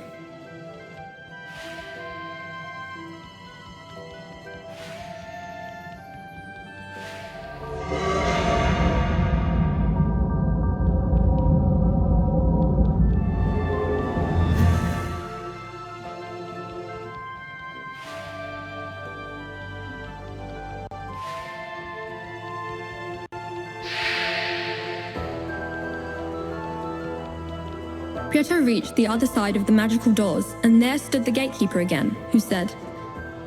Prieto reached the other side of the magical doors, and there stood the gatekeeper again, who said,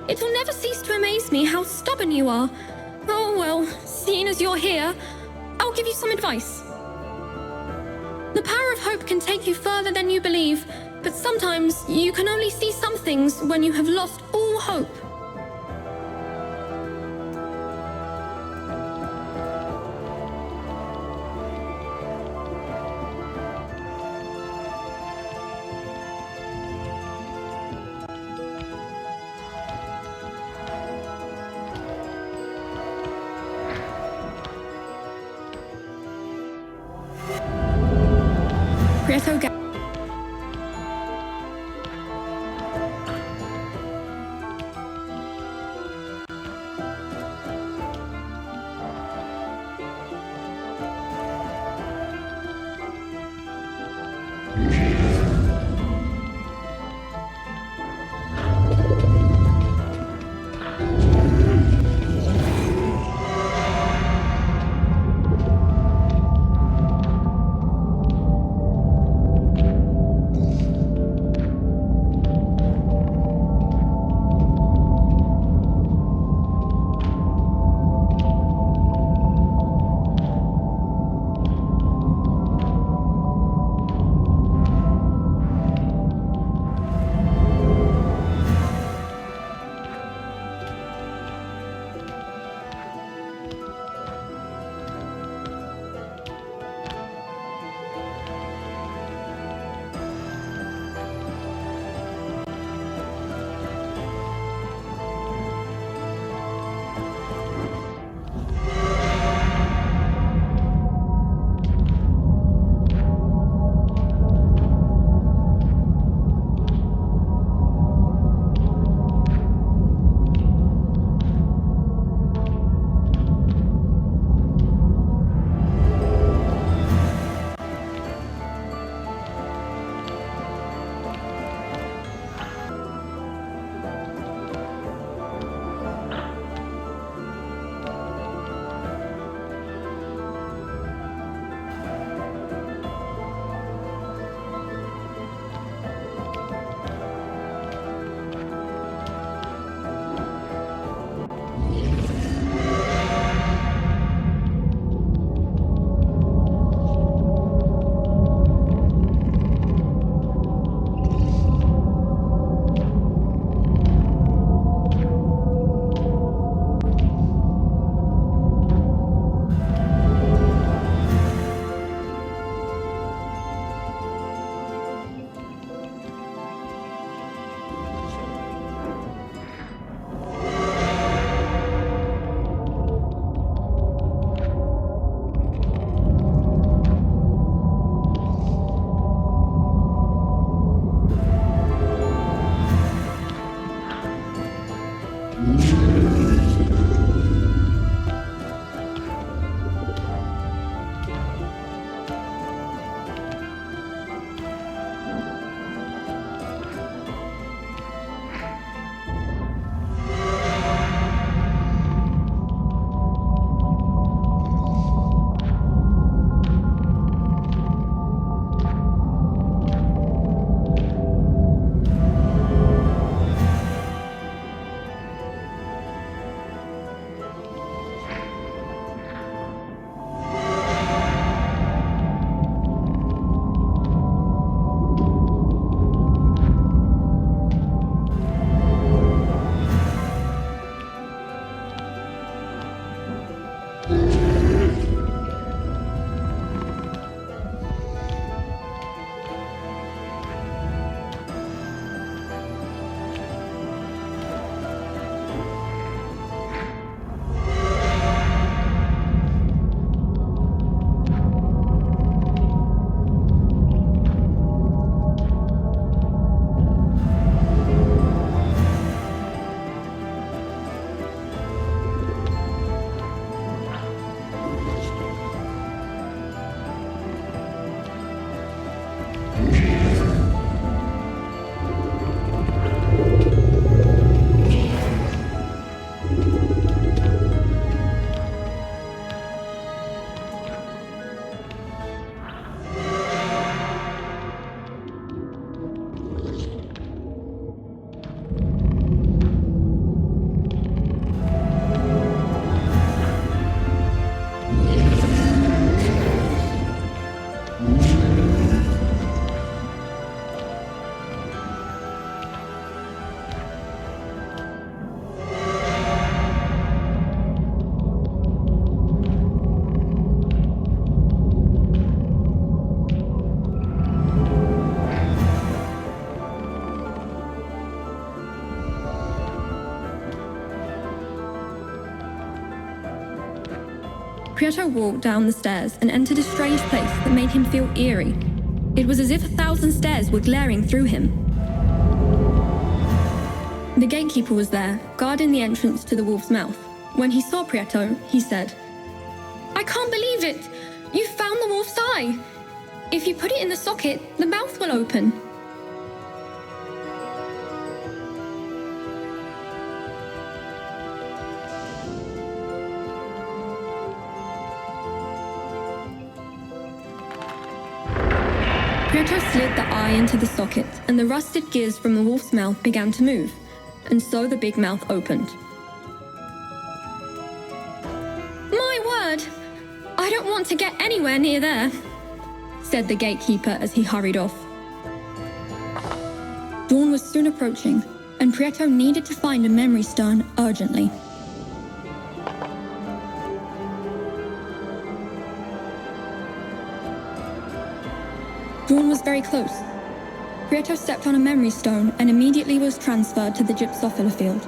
"It will never cease to amaze me how stubborn you are. Oh well, seeing as you're here, I'll give you some advice. The power of hope can take you further than you believe, but sometimes you can only see some things when you have lost all hope." Prieto Prieto walked down the stairs and entered a strange place that made him feel eerie. It was as if 1,000 stairs were glaring through him. The gatekeeper was there, guarding the entrance to the wolf's mouth. When he saw Prieto, he said, "I can't believe it! You found the wolf's eye! If you put it in the socket, the mouth will open." Prieto slid the eye into the socket, and the rusted gears from the wolf's mouth began to move, and so the big mouth opened. "My word! I don't want to get anywhere near there," said the gatekeeper as he hurried off. Dawn was soon approaching, and Prieto needed to find a memory stone urgently. Dawn was very close. Prieto stepped on a memory stone and immediately was transferred to the gypsophila field.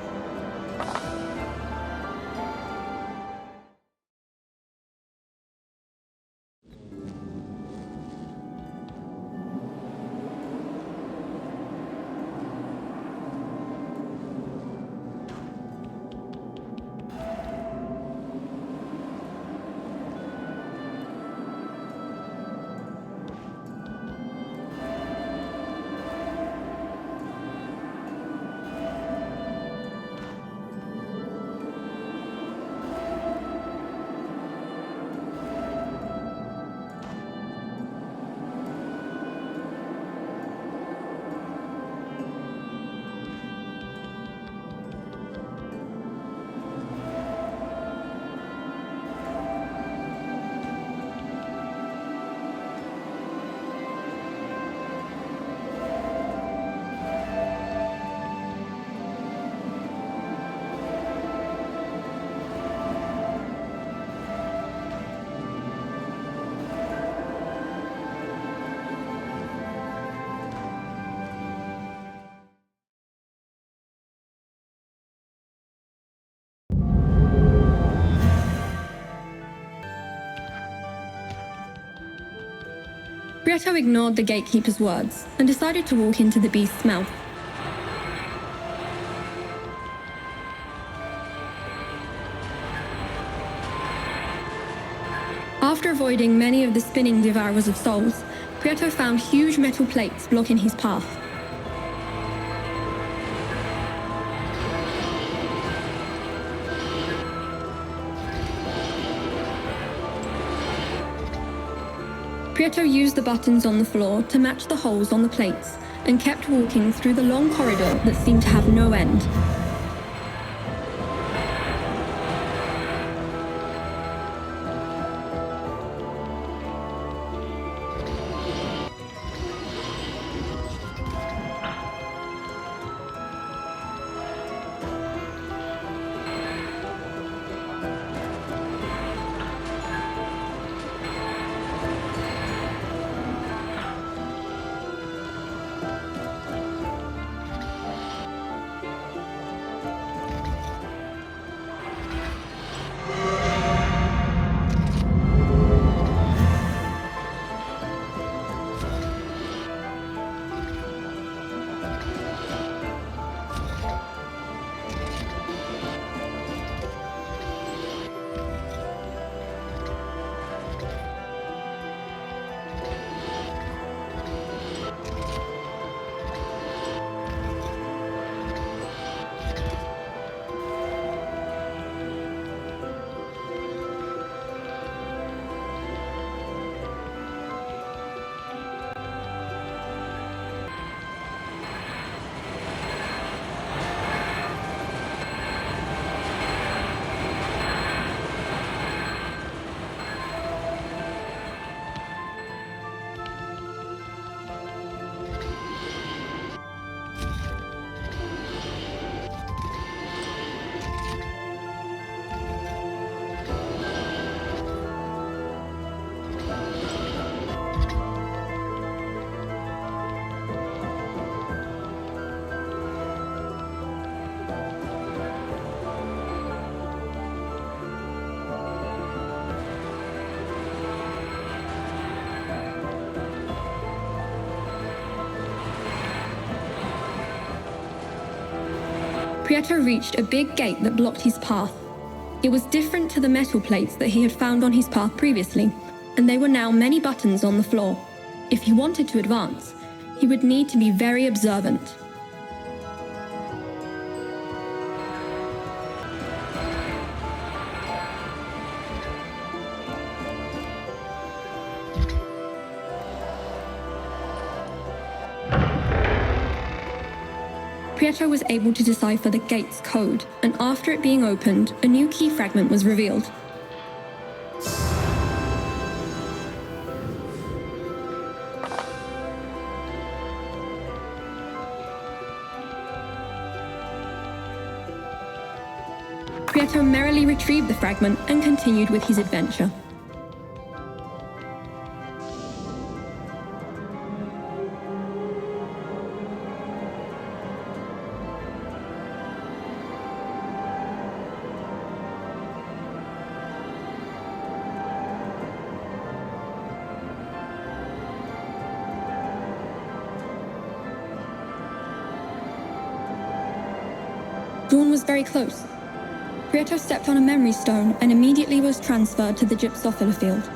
Prieto ignored the gatekeeper's words and decided to walk into the beast's mouth. After avoiding many of the spinning devourers of souls, Prieto found huge metal plates blocking his path. Prieto used the buttons on the floor to match the holes on the plates and kept walking through the long corridor that seemed to have no end. Prieto reached a big gate that blocked his path. It was different to the metal plates that he had found on his path previously, and there were now many buttons on the floor. If he wanted to advance, he would need to be very observant. Prieto was able to decipher the gate's code, and after it being opened, a new key fragment was revealed. Prieto merrily retrieved the fragment and continued with his adventure. Dawn was very close. Prieto stepped on a memory stone and immediately was transferred to the gypsophila field.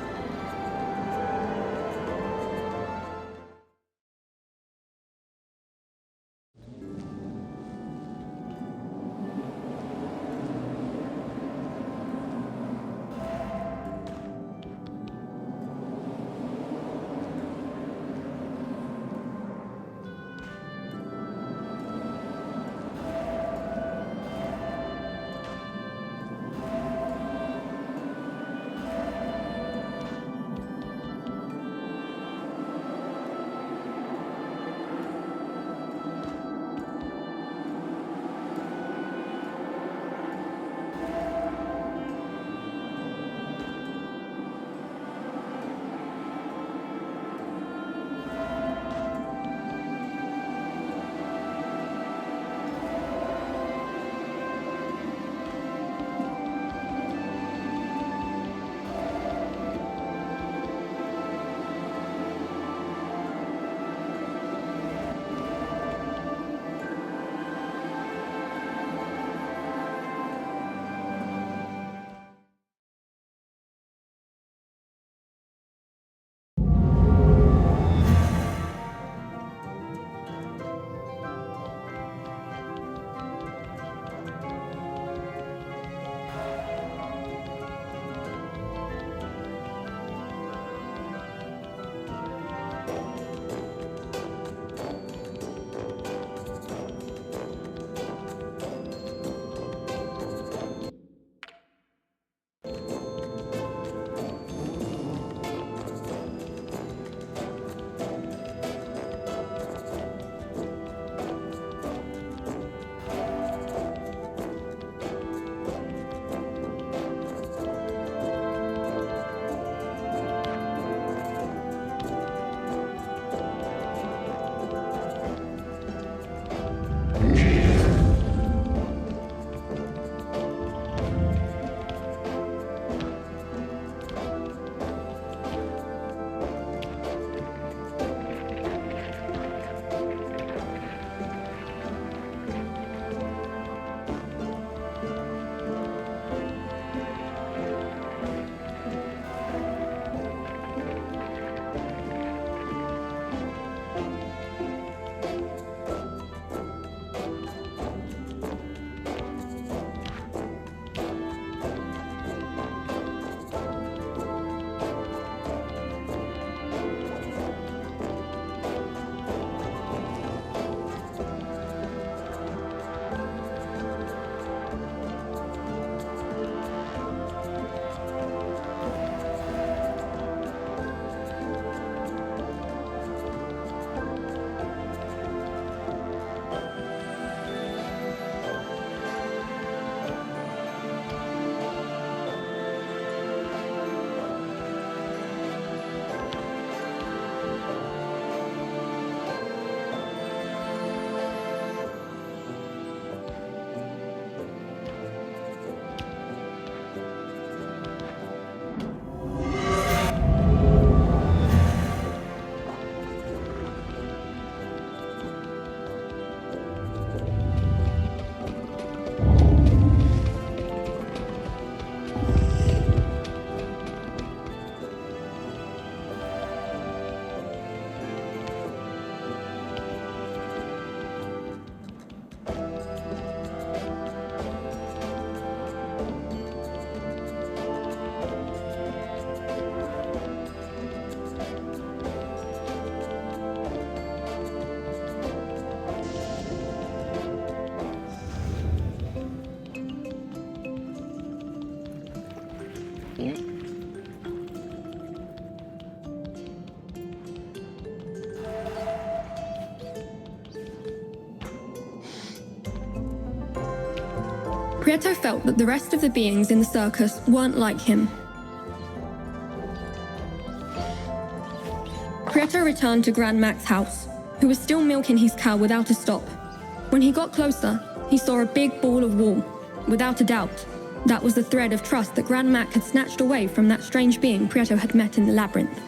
Prieto felt that the rest of the beings in the circus weren't like him. Prieto returned to Grand Mac's house, who was still milking his cow without a stop. When he got closer, he saw a big ball of wool. Without a doubt, that was the thread of trust that Grand Mac had snatched away from that strange being Prieto had met in the Labyrinth.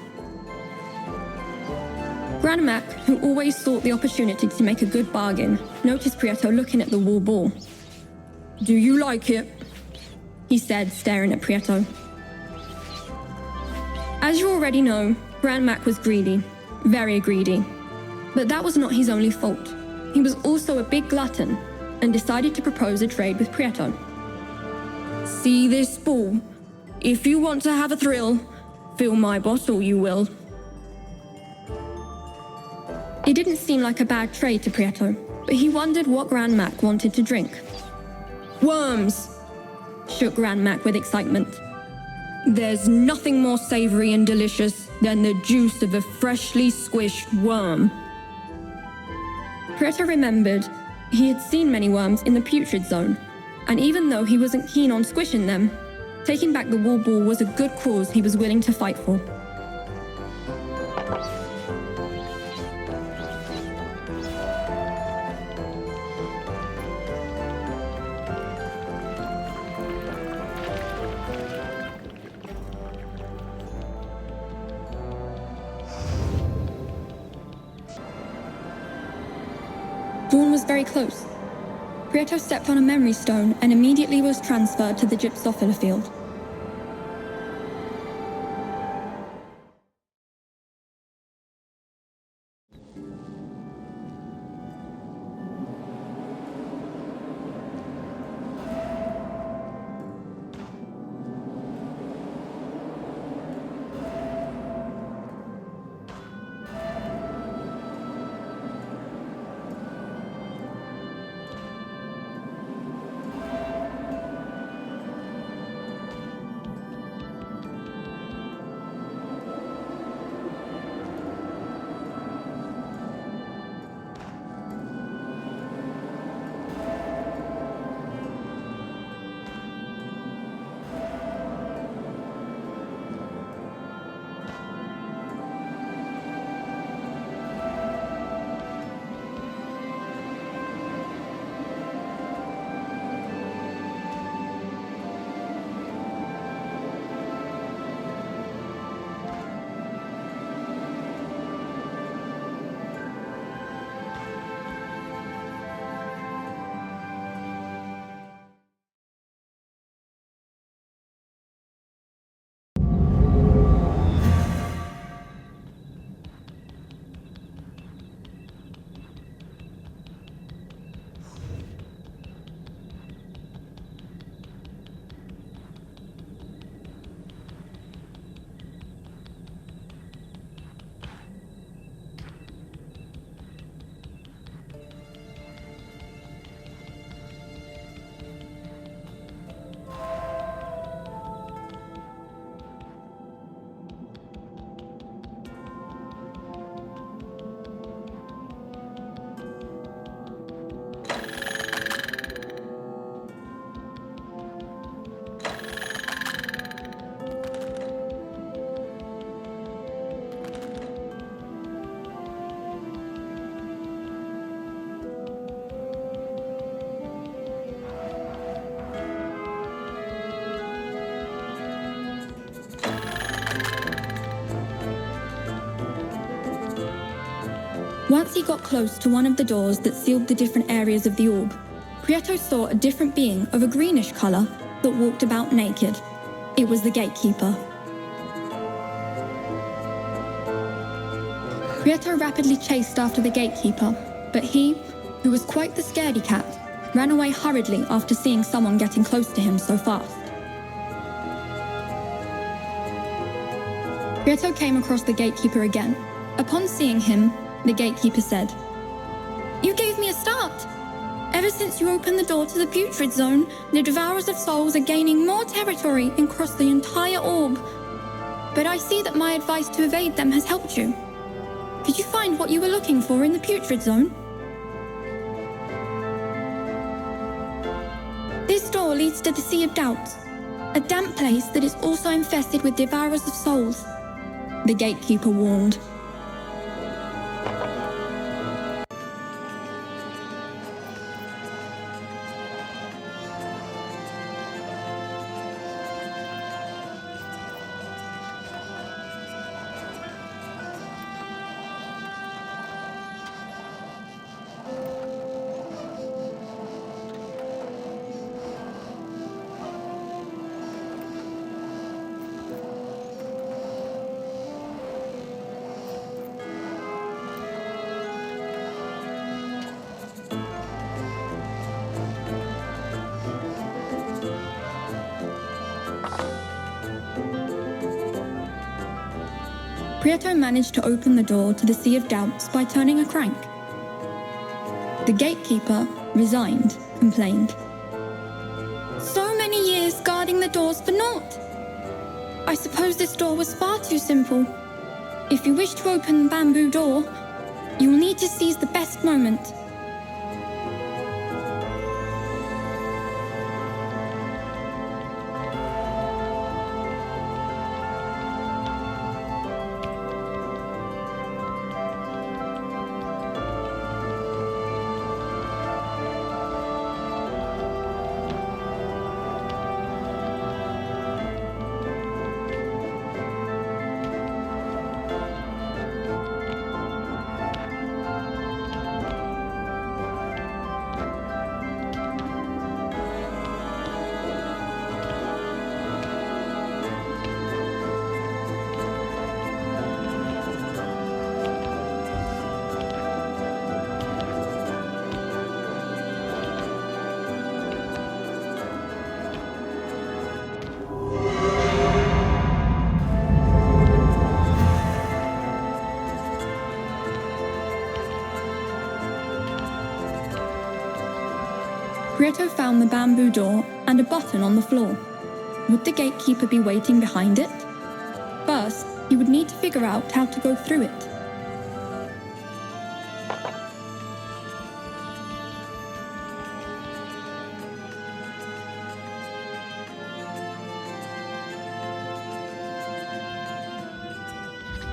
Grand Mac, who always sought the opportunity to make a good bargain, noticed Prieto looking at the wool ball. "Do you like it?" he said, staring at Prieto. As you already know, Grand Mac was greedy, very greedy. But that was not his only fault. He was also a big glutton and decided to propose a trade with Prieto. "See this ball? If you want to have a thrill, fill my bottle, you will." It didn't seem like a bad trade to Prieto, but he wondered what Grand Mac wanted to drink. "Worms!" shook Grand Mac with excitement. "There's nothing more savory and delicious than the juice of a freshly squished worm." Prieto remembered he had seen many worms in the putrid zone, and even though he wasn't keen on squishing them, taking back the wool ball was a good cause he was willing to fight for. Dawn was very close. Prieto stepped on a memory stone and immediately was transferred to the gypsophila field. Once he got close to one of the doors that sealed the different areas of the orb, Prieto saw a different being of a greenish color that walked about naked. It was the gatekeeper. Prieto rapidly chased after the gatekeeper, but he, who was quite the scaredy cat, ran away hurriedly after seeing someone getting close to him so fast. Prieto came across the gatekeeper again. Upon seeing him, the gatekeeper said, "You gave me a start. Ever since you opened the door to the putrid zone, the Devourers of Souls are gaining more territory across the entire orb. But I see that my advice to evade them has helped you. Could you find what you were looking for in the putrid zone?" "This This door leads to the Sea of Doubts, a damp place that is also infested with devourers of souls, the gatekeeper warned. Prieto managed to open the door to the Sea of Doubts by turning a crank. The gatekeeper, resigned, complained. So many years guarding the doors for naught. I suppose this door was far too simple. If you wish to open the bamboo door, you will need to seize the best moment. Prieto found the bamboo door and a button on the floor. Would the gatekeeper be waiting behind it? First, he would need to figure out how to go through it.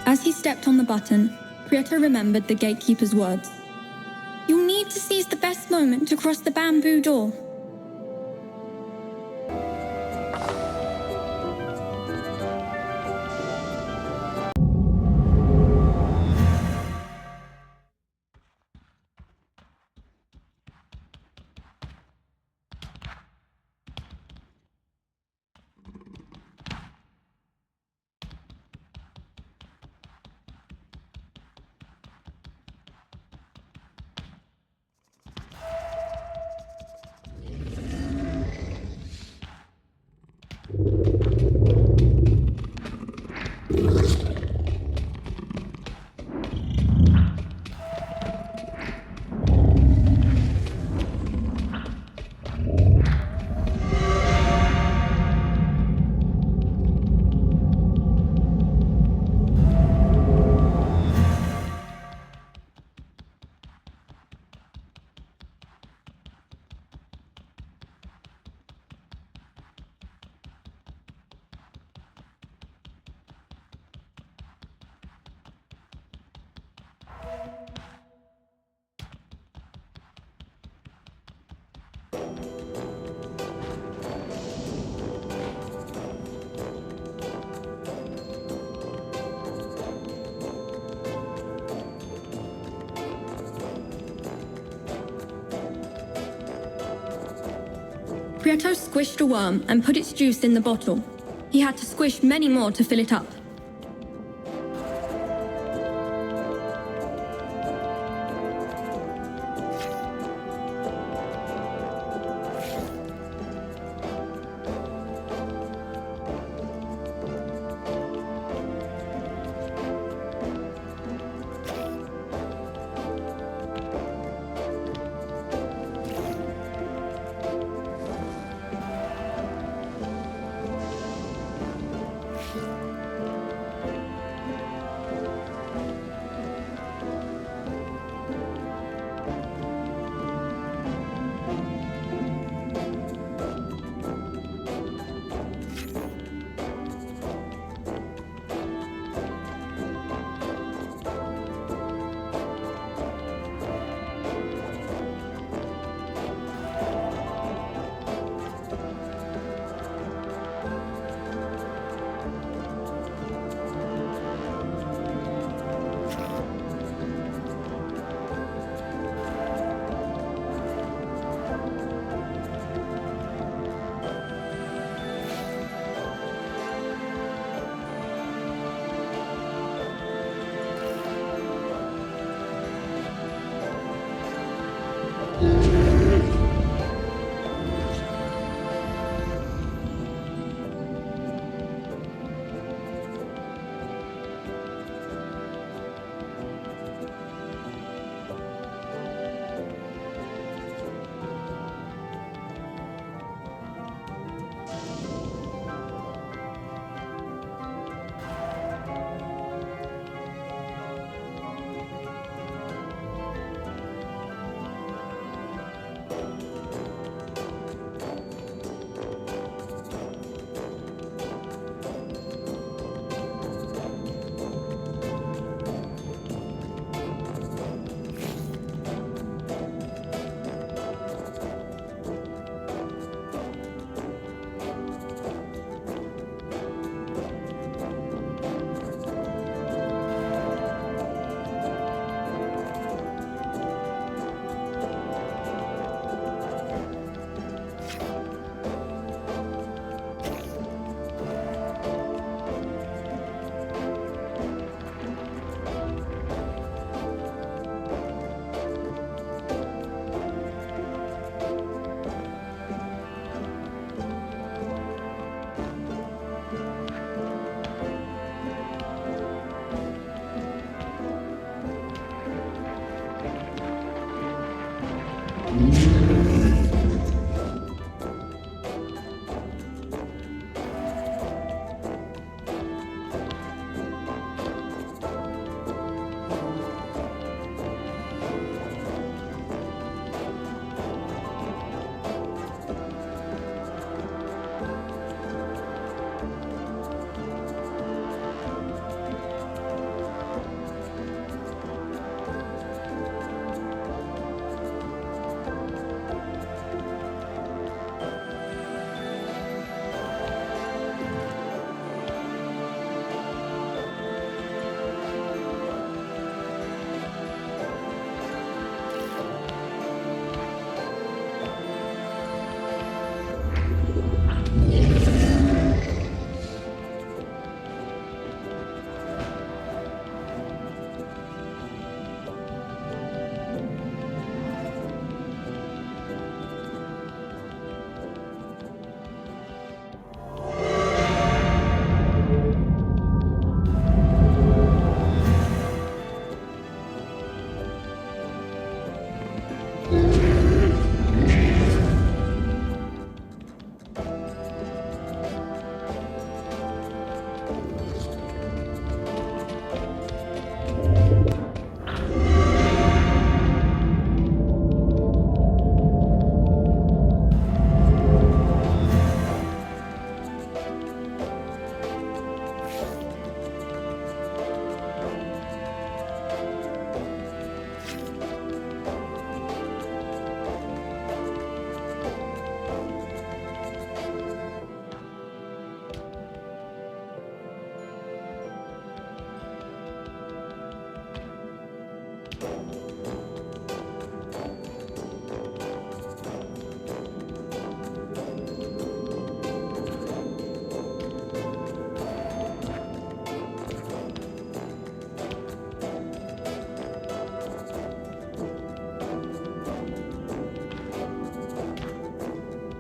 As he stepped on the button, Prieto remembered the gatekeeper's words. You'll need to seize the best moment to cross the bamboo door. Prieto squished a worm and put its juice in the bottle. He had to squish many more to fill it up.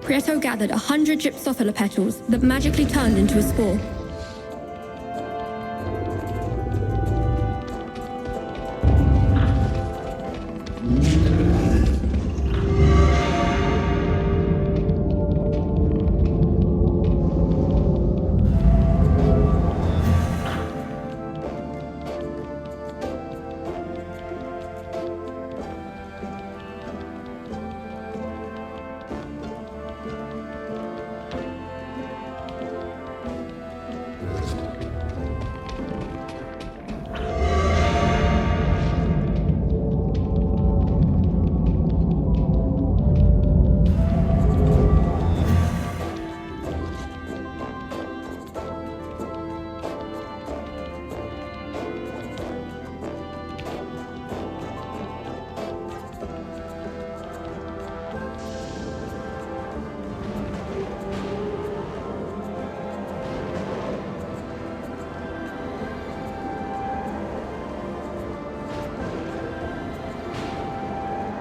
Prieto gathered 100 gypsophila petals that magically turned into a spore.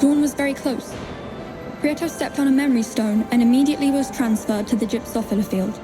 Dawn was very close. Prieto stepped on a memory stone and immediately was transferred to the gypsophila field.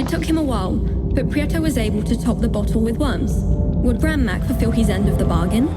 It took him a while, but Prieto was able to top the bottle with worms. Would Grand Mac fulfill his end of the bargain?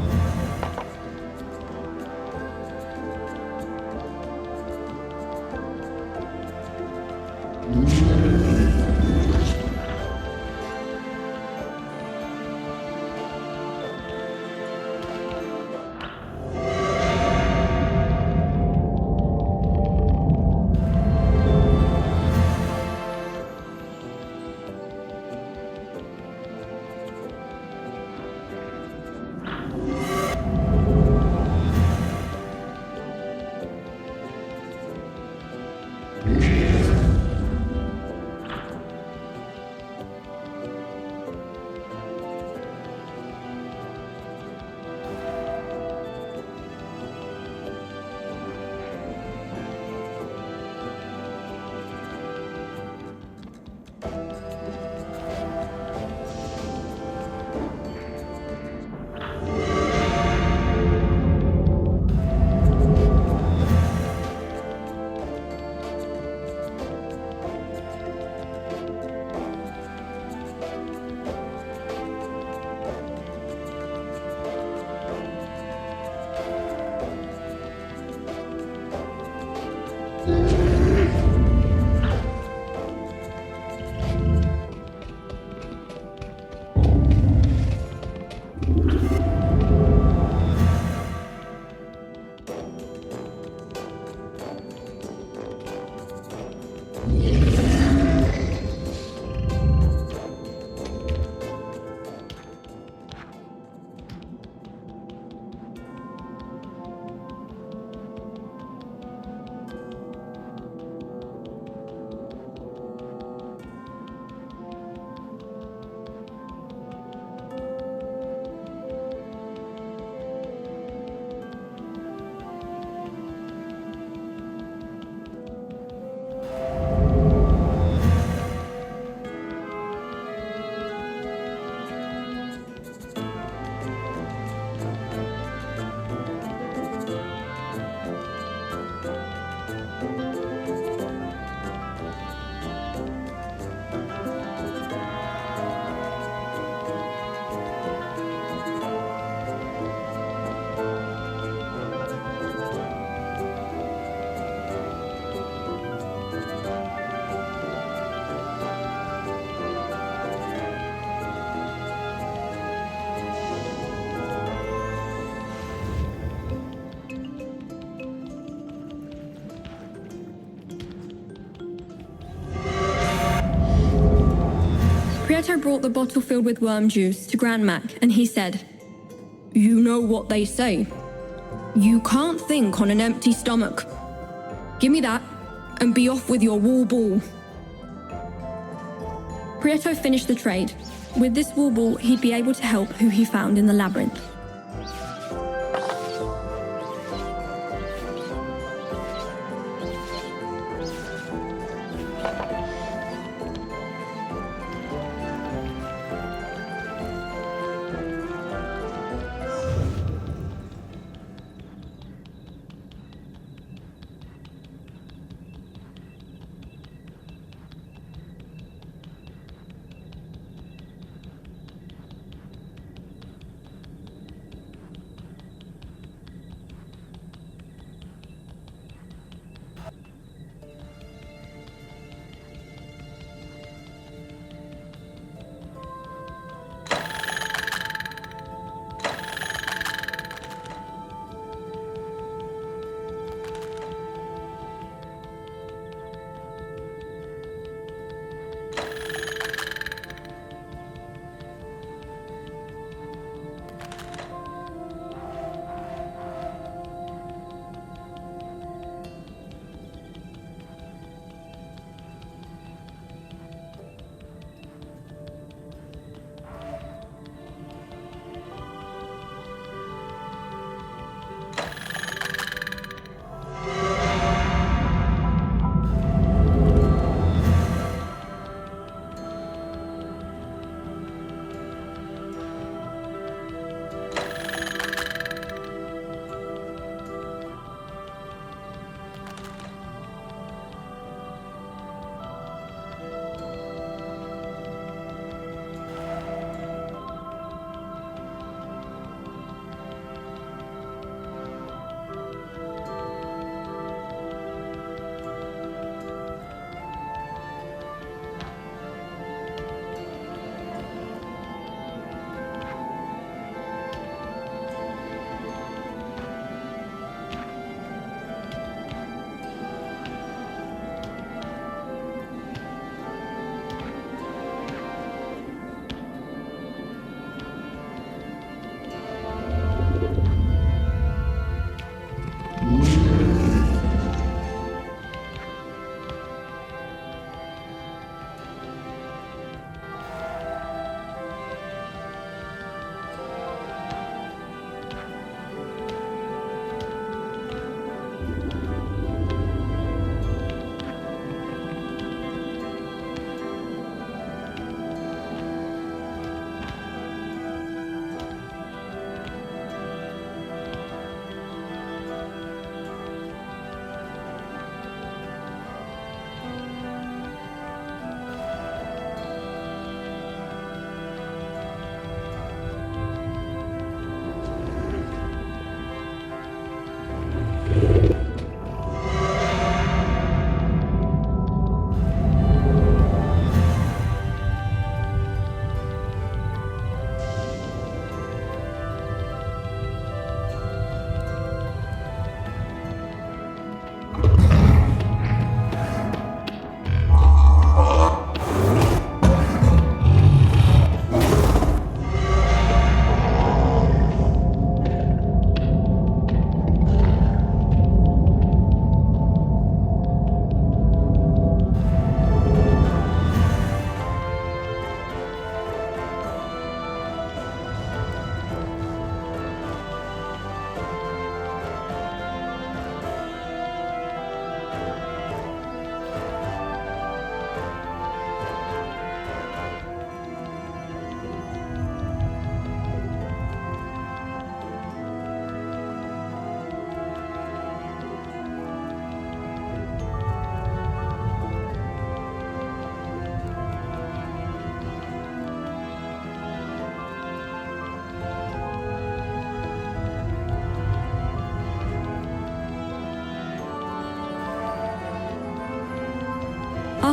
Prieto brought the bottle filled with worm juice to Grand Mac, and he said, "You know what they say. You can't think on an empty stomach. Give me that, and be off with your wall ball." Prieto finished the trade. With this wall ball, he'd be able to help who he found in the labyrinth.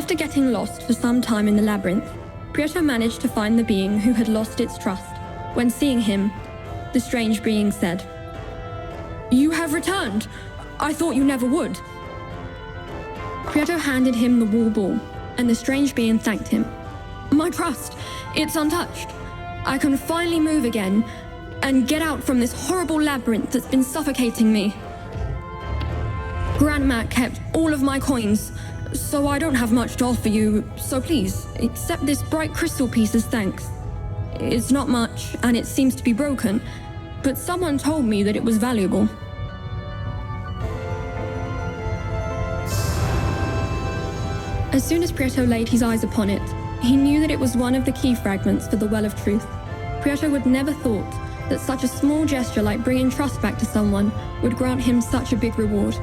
After getting lost for some time in the labyrinth, Prieto managed to find the being who had lost its trust. When seeing him, the strange being said, "You have returned. I thought you never would." Prieto handed him the wall ball, and the strange being thanked him. "My trust, it's untouched. I can finally move again and get out from this horrible labyrinth that's been suffocating me. Grand Mac kept all of my coins, so I don't have much to offer you, so please, accept this bright crystal piece as thanks. It's not much, and it seems to be broken, but someone told me that it was valuable." As soon as Prieto laid his eyes upon it, he knew that it was one of the key fragments for the Well of Truth. Prieto would never thought that such a small gesture like bringing trust back to someone would grant him such a big reward.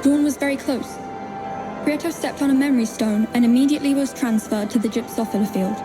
Dawn was very close. Prieto stepped on a memory stone and immediately was transferred to the gypsophila field.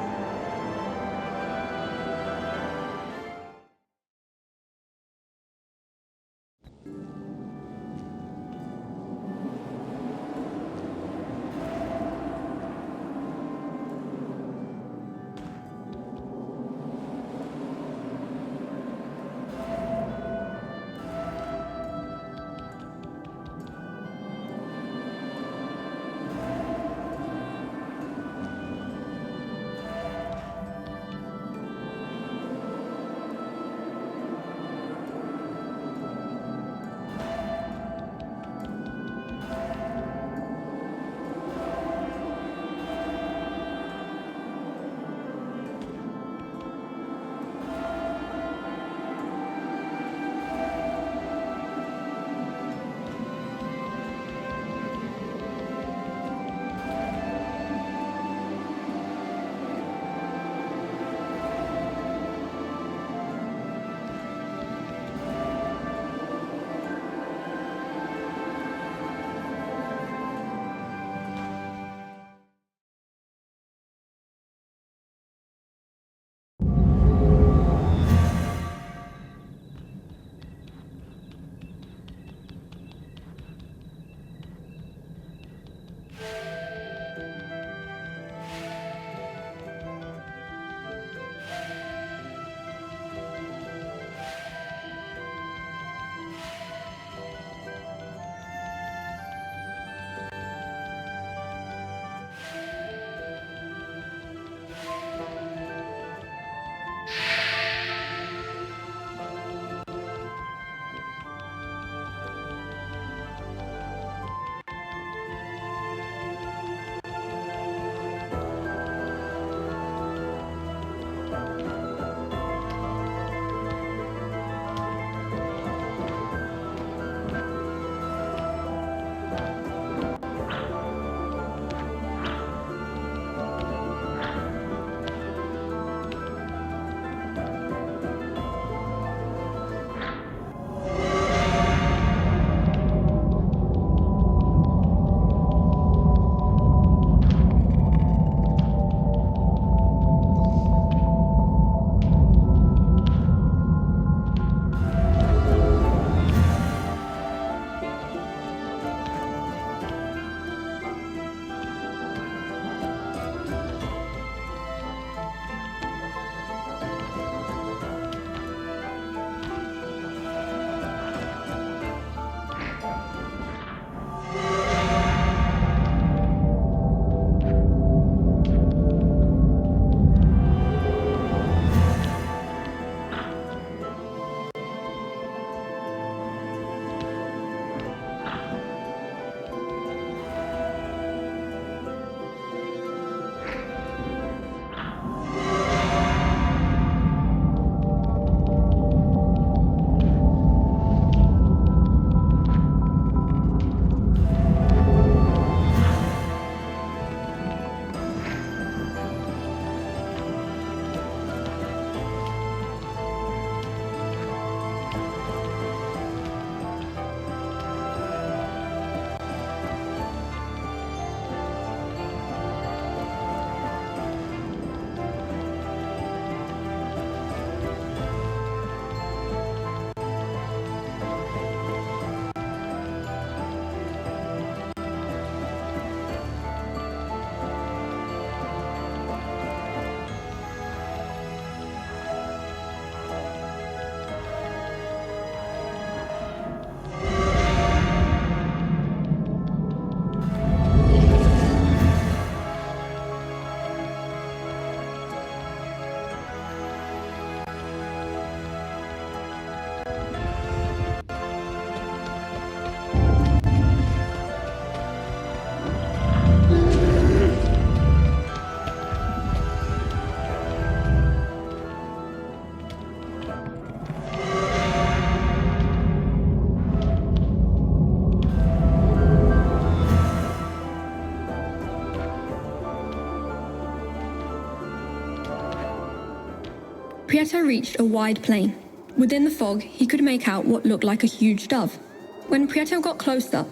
Prieto reached a wide plain. Within the fog, he could make out what looked like a huge dove. When Prieto got closer,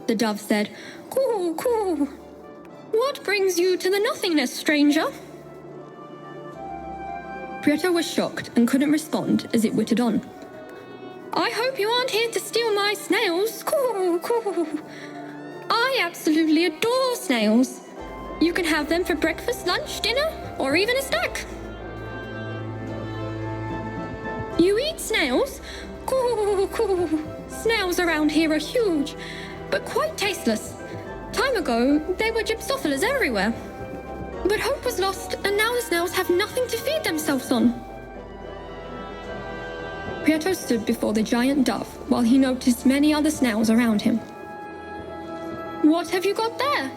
the dove said, "Coo, coo. What brings you to the nothingness, stranger?" Prieto was shocked and couldn't respond as it whittled on. "I hope you aren't here to steal my snails. Coo, coo. I absolutely adore snails. You can have them for breakfast, lunch, dinner, or even a snack." "You eat snails? Coo, coo. Snails around here are huge, but quite tasteless. Time ago, they were gypsophilas everywhere. But hope was lost, and now the snails have nothing to feed themselves on." Prieto stood before the giant dove while he noticed many other snails around him. "What have you got there?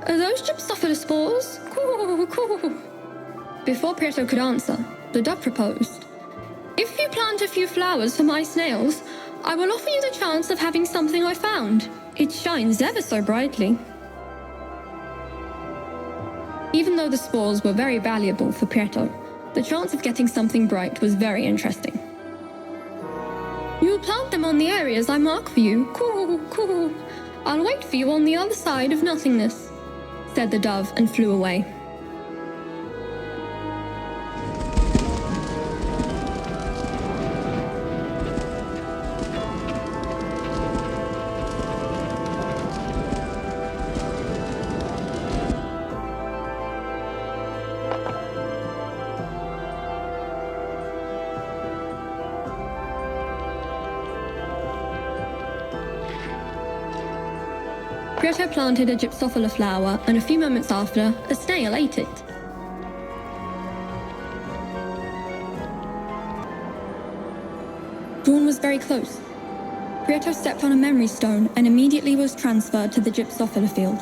Are those gypsophila spores? Coo, coo." Before Prieto could answer, the dove proposed, "If you plant a few flowers for my snails, I will offer you the chance of having something I found. It shines ever so brightly." Even though the spores were very valuable for Prieto, the chance of getting something bright was very interesting. "You'll plant them on the areas I mark for you. Coo, coo. I'll wait for you on the other side of nothingness," said the dove and flew away. Prieto planted a gypsophila flower, and a few moments after, a snail ate it. Dawn was very close. Prieto stepped on a memory stone and immediately was transferred to the gypsophila field.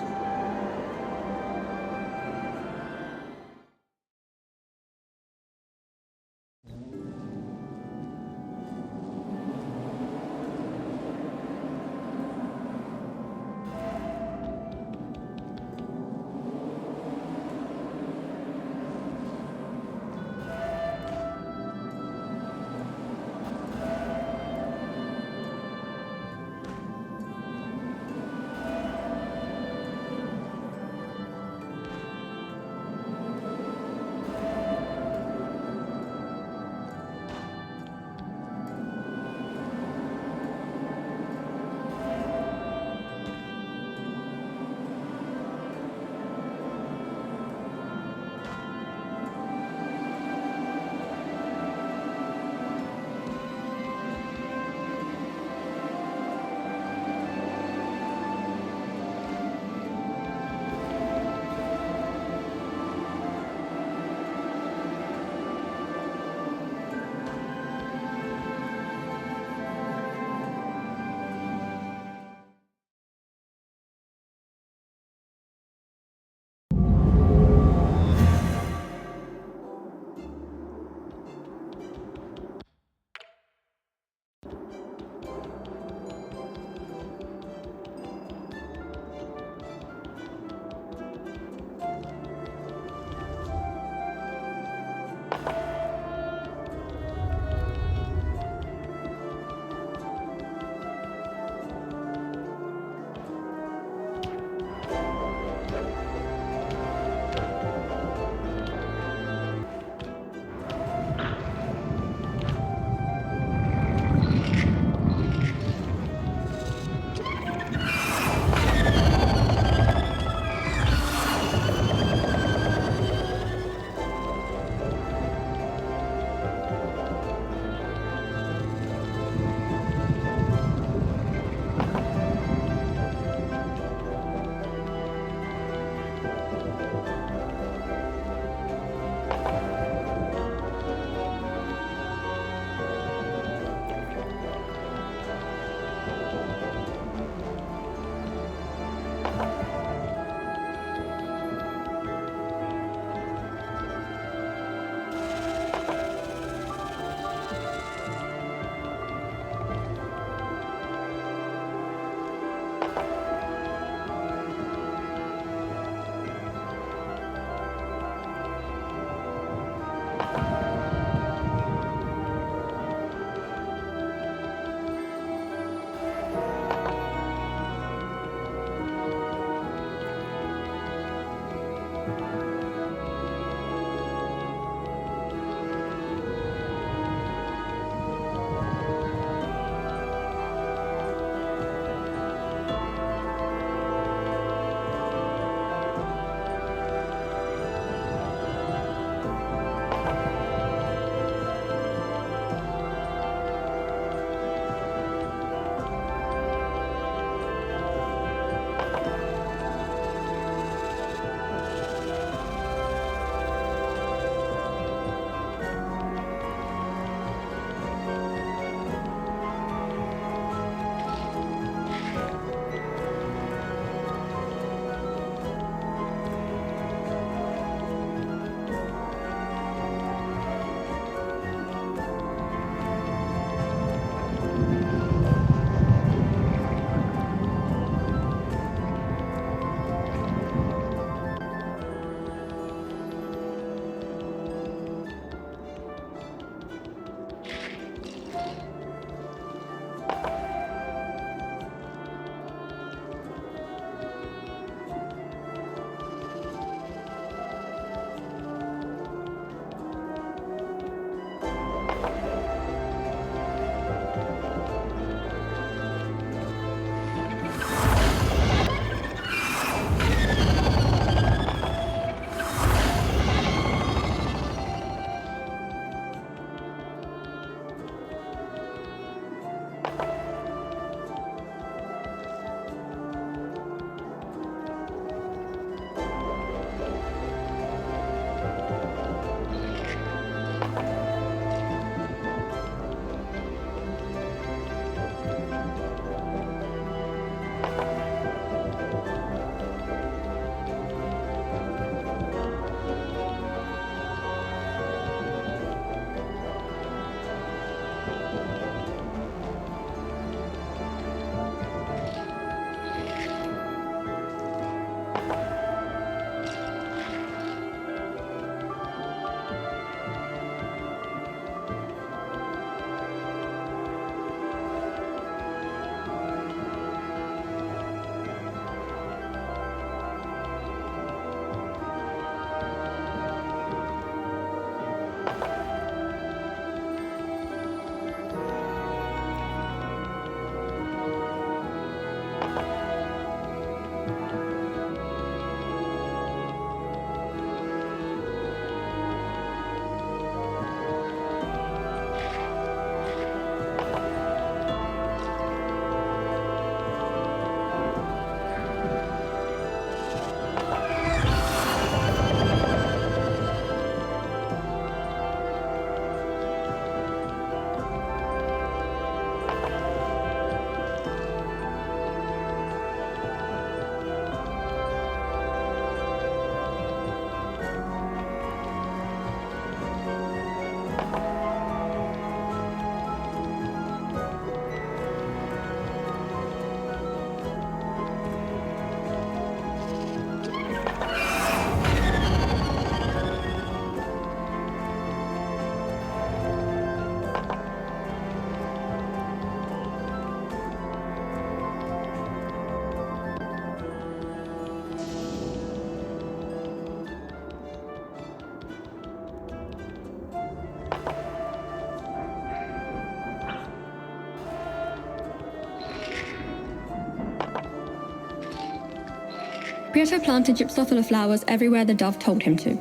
Prieto planted gypsophila flowers everywhere the dove told him to.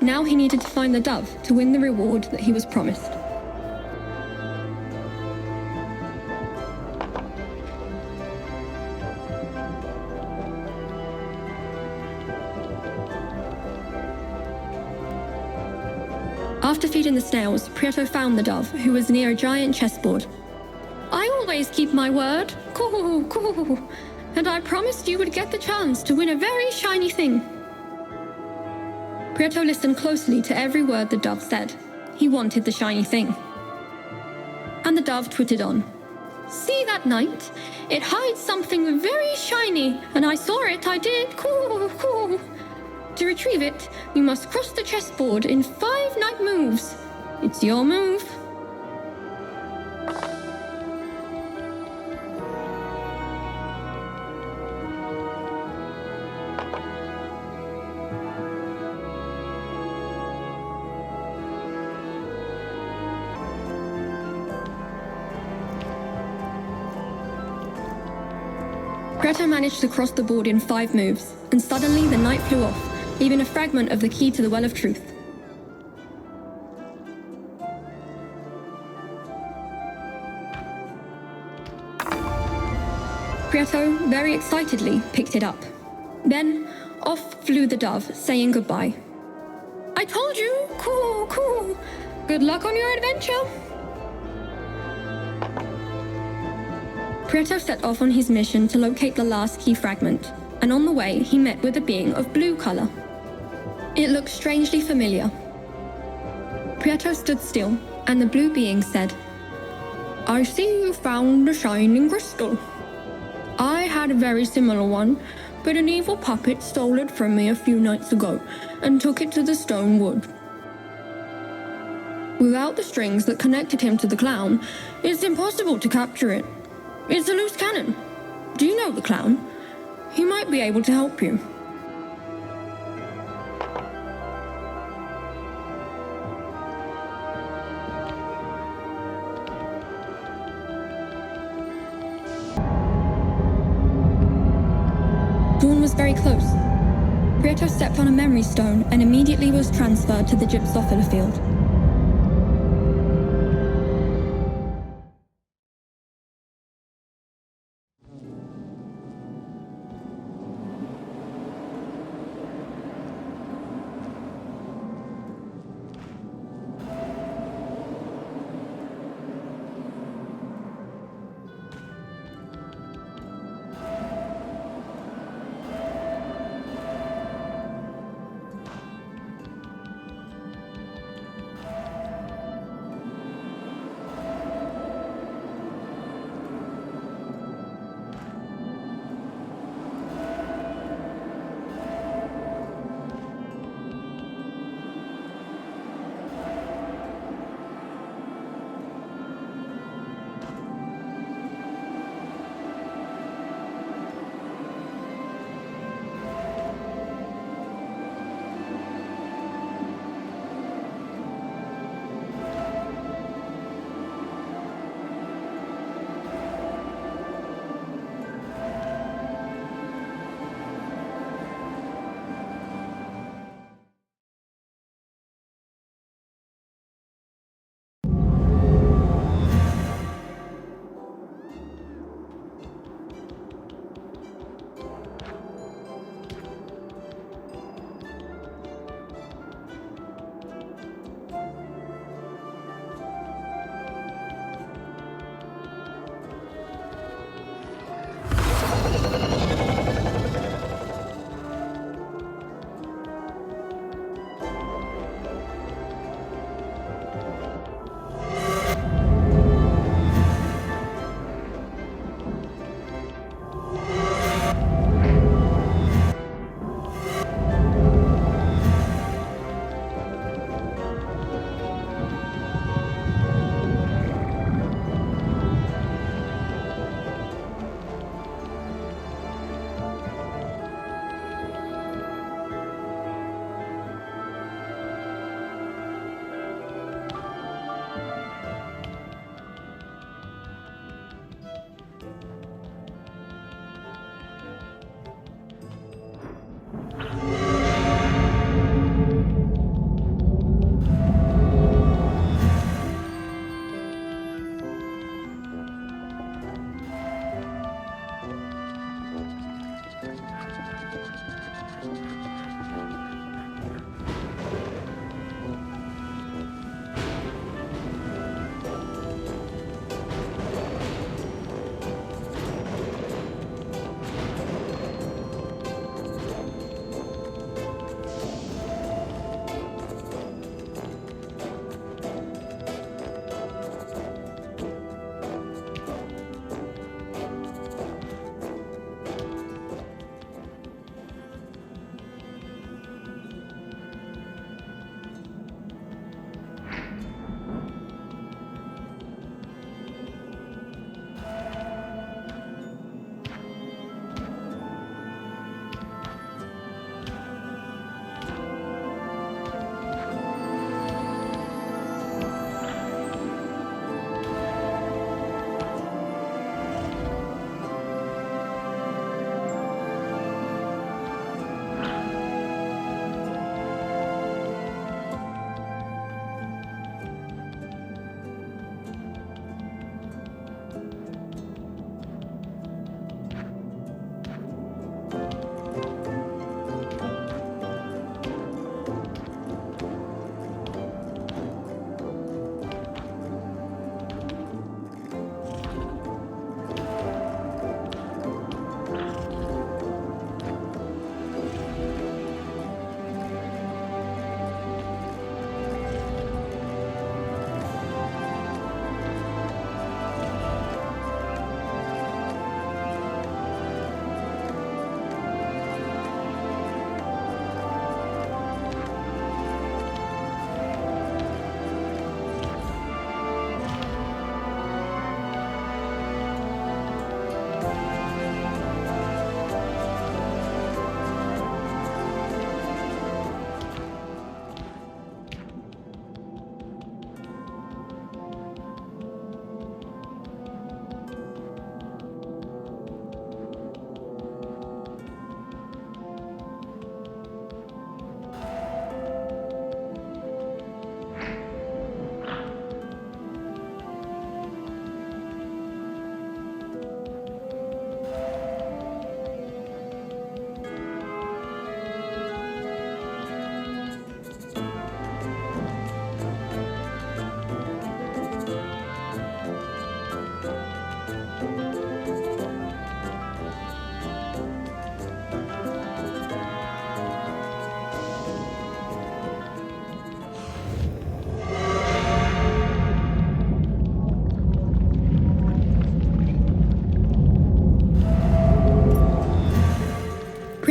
Now he needed to find the dove to win the reward that he was promised. After feeding the snails, Prieto found the dove, who was near a giant chessboard. I always keep my word. Coo, coo. And I promised you would get the chance to win a very shiny thing. Prieto listened closely to every word the dove said. He wanted the shiny thing. And the dove twittered on. See that knight? It hides something very shiny, and I saw it, I did. Coo, coo. To retrieve it, you must cross the chessboard in 5 knight moves. It's your move. Prieto managed to cross the board in 5 moves, and suddenly the knight flew off, leaving a fragment of the key to the Well of Truth. Prieto, very excitedly, picked it up. Then, off flew the dove, saying goodbye. I told you! Cool, cool! Good luck on your adventure! Prieto set off on his mission to locate the last key fragment, and on the way he met with a being of blue color. It looked strangely familiar. Prieto stood still, and the blue being said, I see you found a shining crystal. I had a very similar one, but an evil puppet stole it from me a few nights ago and took it to the stone wood. Without the strings that connected him to the clown, it's impossible to capture it. It's a loose cannon. Do you know the clown? He might be able to help you. Dawn was very close. Prieto stepped on a memory stone and immediately was transferred to the gypsophila field.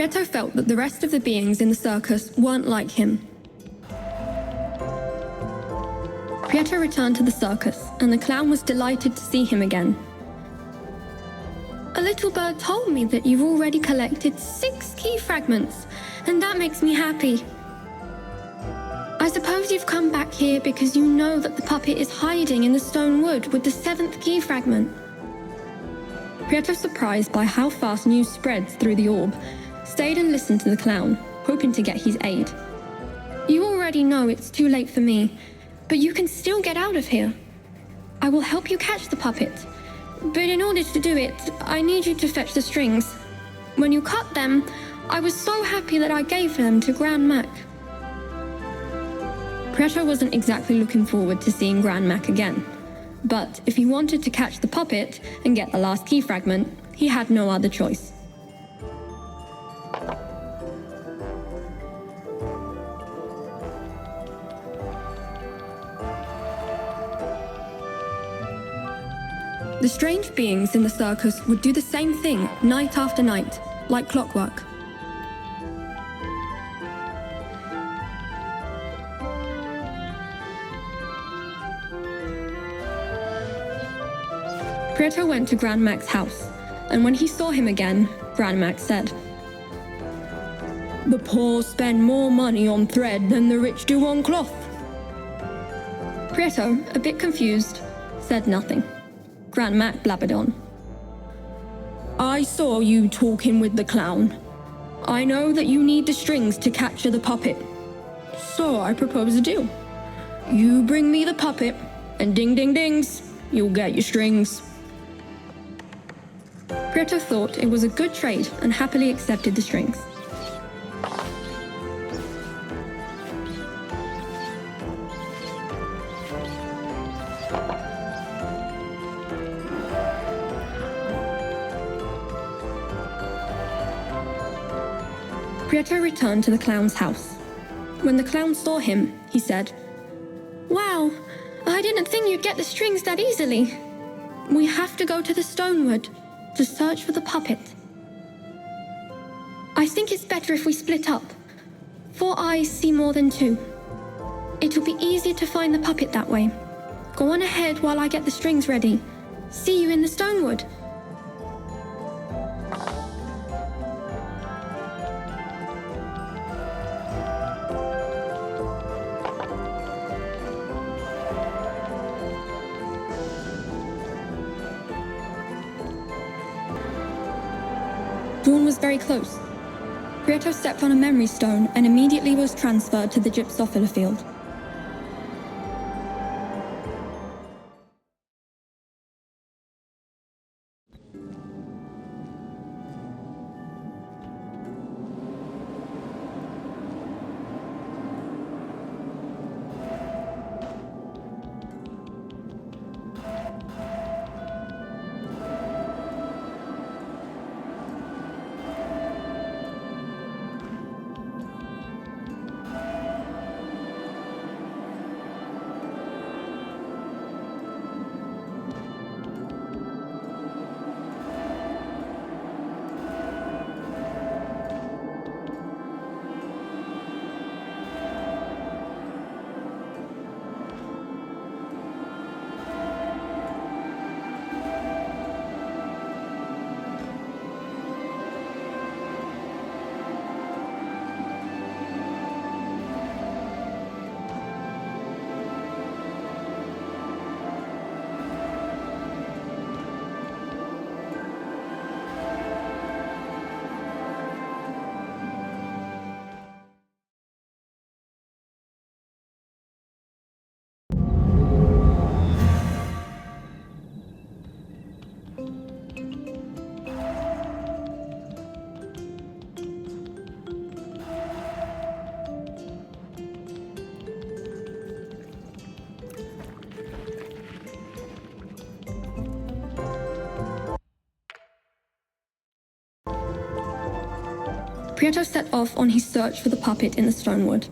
Prieto felt that the rest of the beings in the circus weren't like him. Prieto returned to the circus, and the clown was delighted to see him again. A little bird told me that you've already collected 6 key fragments, and that makes me happy. I suppose you've come back here because you know that the puppet is hiding in the stone wood with the 7th key fragment. Prieto, surprised by how fast news spreads through the orb, stayed and listened to the clown, hoping to get his aid. You already know it's too late for me, but you can still get out of here. I will help you catch the puppet, but in order to do it, I need you to fetch the strings. When you cut them, I was so happy that I gave them to Grand Mac. Prieto wasn't exactly looking forward to seeing Grand Mac again, but if he wanted to catch the puppet and get the last key fragment, he had no other choice. The strange beings in the circus would do the same thing night after night, like clockwork. Prieto went to Grand Mac's house, and when he saw him again, Grand Mac said, "The poor spend more money on thread than the rich do on cloth." Prieto, a bit confused, said nothing. Grand Mac blabbered on. "I saw you talking with the clown. I know that you need the strings to capture the puppet. So I propose a deal. You bring me the puppet, and ding ding dings, you'll get your strings." Prieto thought it was a good trade and happily accepted the strings. Prieto returned to the clown's house. When the clown saw him, he said, "Wow, I didn't think you'd get the strings that easily. We have to go to the Stonewood to search for the puppet. I think it's better if we split up. 4 eyes see more than 2. It'll be easier to find the puppet that way. Go on ahead while I get the strings ready. See you in the Stonewood." Dawn was very close. Prieto stepped on a memory stone and immediately was transferred to the gypsophila field. Prieto set off on his search for the puppet in the Stonewood.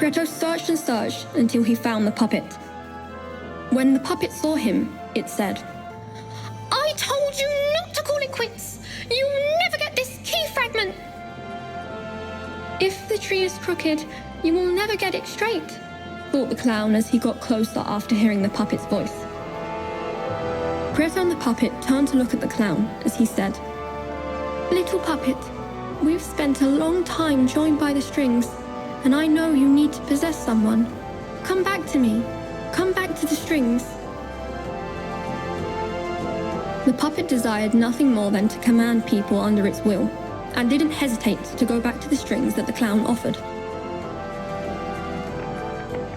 Prieto searched and searched until he found the puppet. When the puppet saw him, it said, I told you not to call it quits! You'll never get this key fragment! If the tree is crooked, you will never get it straight, thought the clown as he got closer after hearing the puppet's voice. Prieto and the puppet turned to look at the clown as he said, Little puppet, we've spent a long time joined by the strings, and I know you need to possess someone. Come back to me. Come back to the strings. The puppet desired nothing more than to command people under its will, and didn't hesitate to go back to the strings that the clown offered.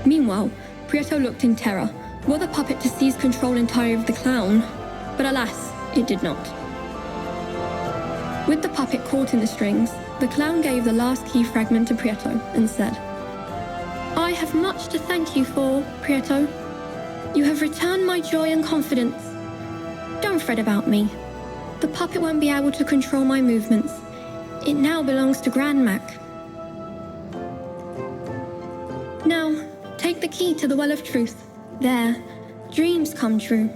Meanwhile, Prieto looked in terror, were the puppet to seize control entirely of the clown, but alas, it did not. With the puppet caught in the strings, the clown gave the last key fragment to Prieto and said, I have much to thank you for, Prieto. You have returned my joy and confidence. Don't fret about me. The puppet won't be able to control my movements. It now belongs to Grand Mac. Now, take the key to the Well of Truth. There, dreams come true.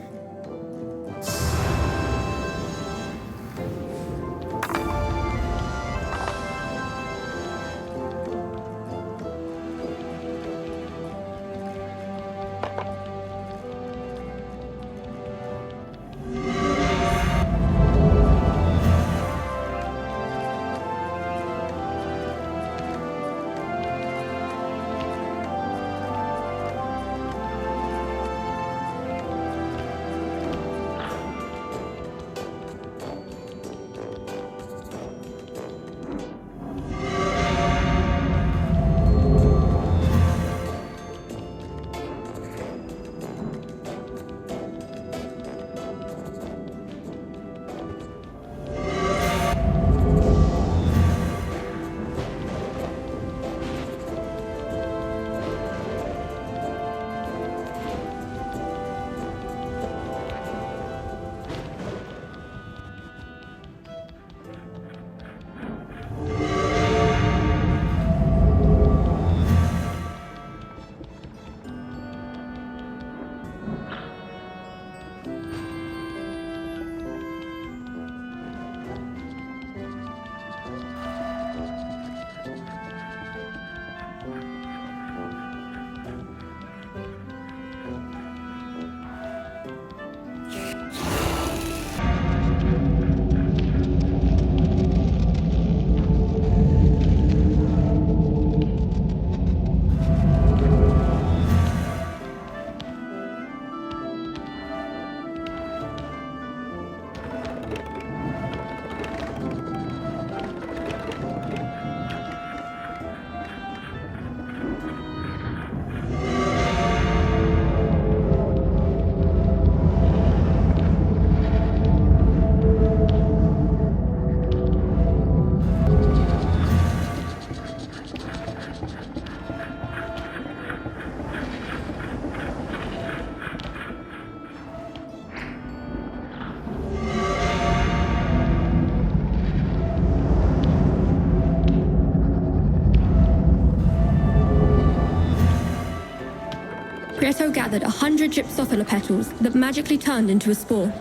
Prieto gathered 100 gypsophila petals that magically turned into a spore.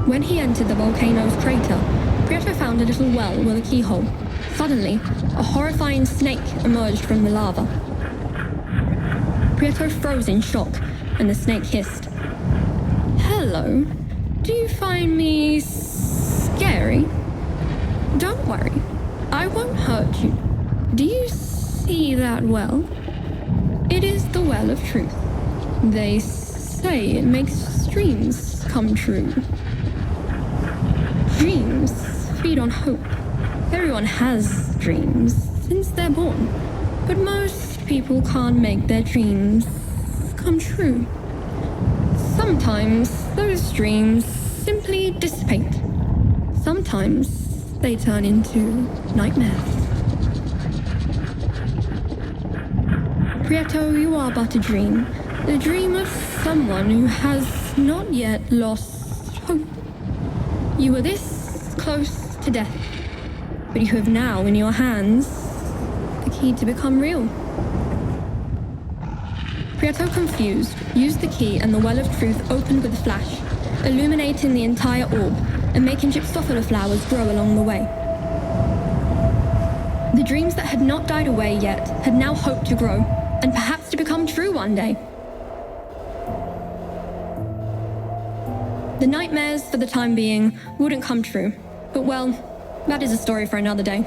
When he entered the volcano's crater, Prieto found a little well with a keyhole. Suddenly, a horrifying snake emerged from the lava. Prieto froze in shock, and the snake hissed. Hello, do you find me scary? Don't worry, I won't hurt you. Do you see that well? It is the Well of Truth. They say it makes dreams come true. Dreams feed on hope. Everyone has dreams since they're born, but most people can't make their dreams come true. Sometimes those dreams simply dissipate. Sometimes they turn into nightmares. Prieto, you are but a dream. The dream of someone who has not yet lost hope. You were this close to death, but you have now in your hands the key to become real. Prieto, confused, used the key and the well of truth opened with a flash, illuminating the entire orb and making gypsophila flowers grow along the way. The dreams that had not died away yet had now hope to grow, and perhaps to become true one day. The nightmares, for the time being, wouldn't come true, but well, that is a story for another day.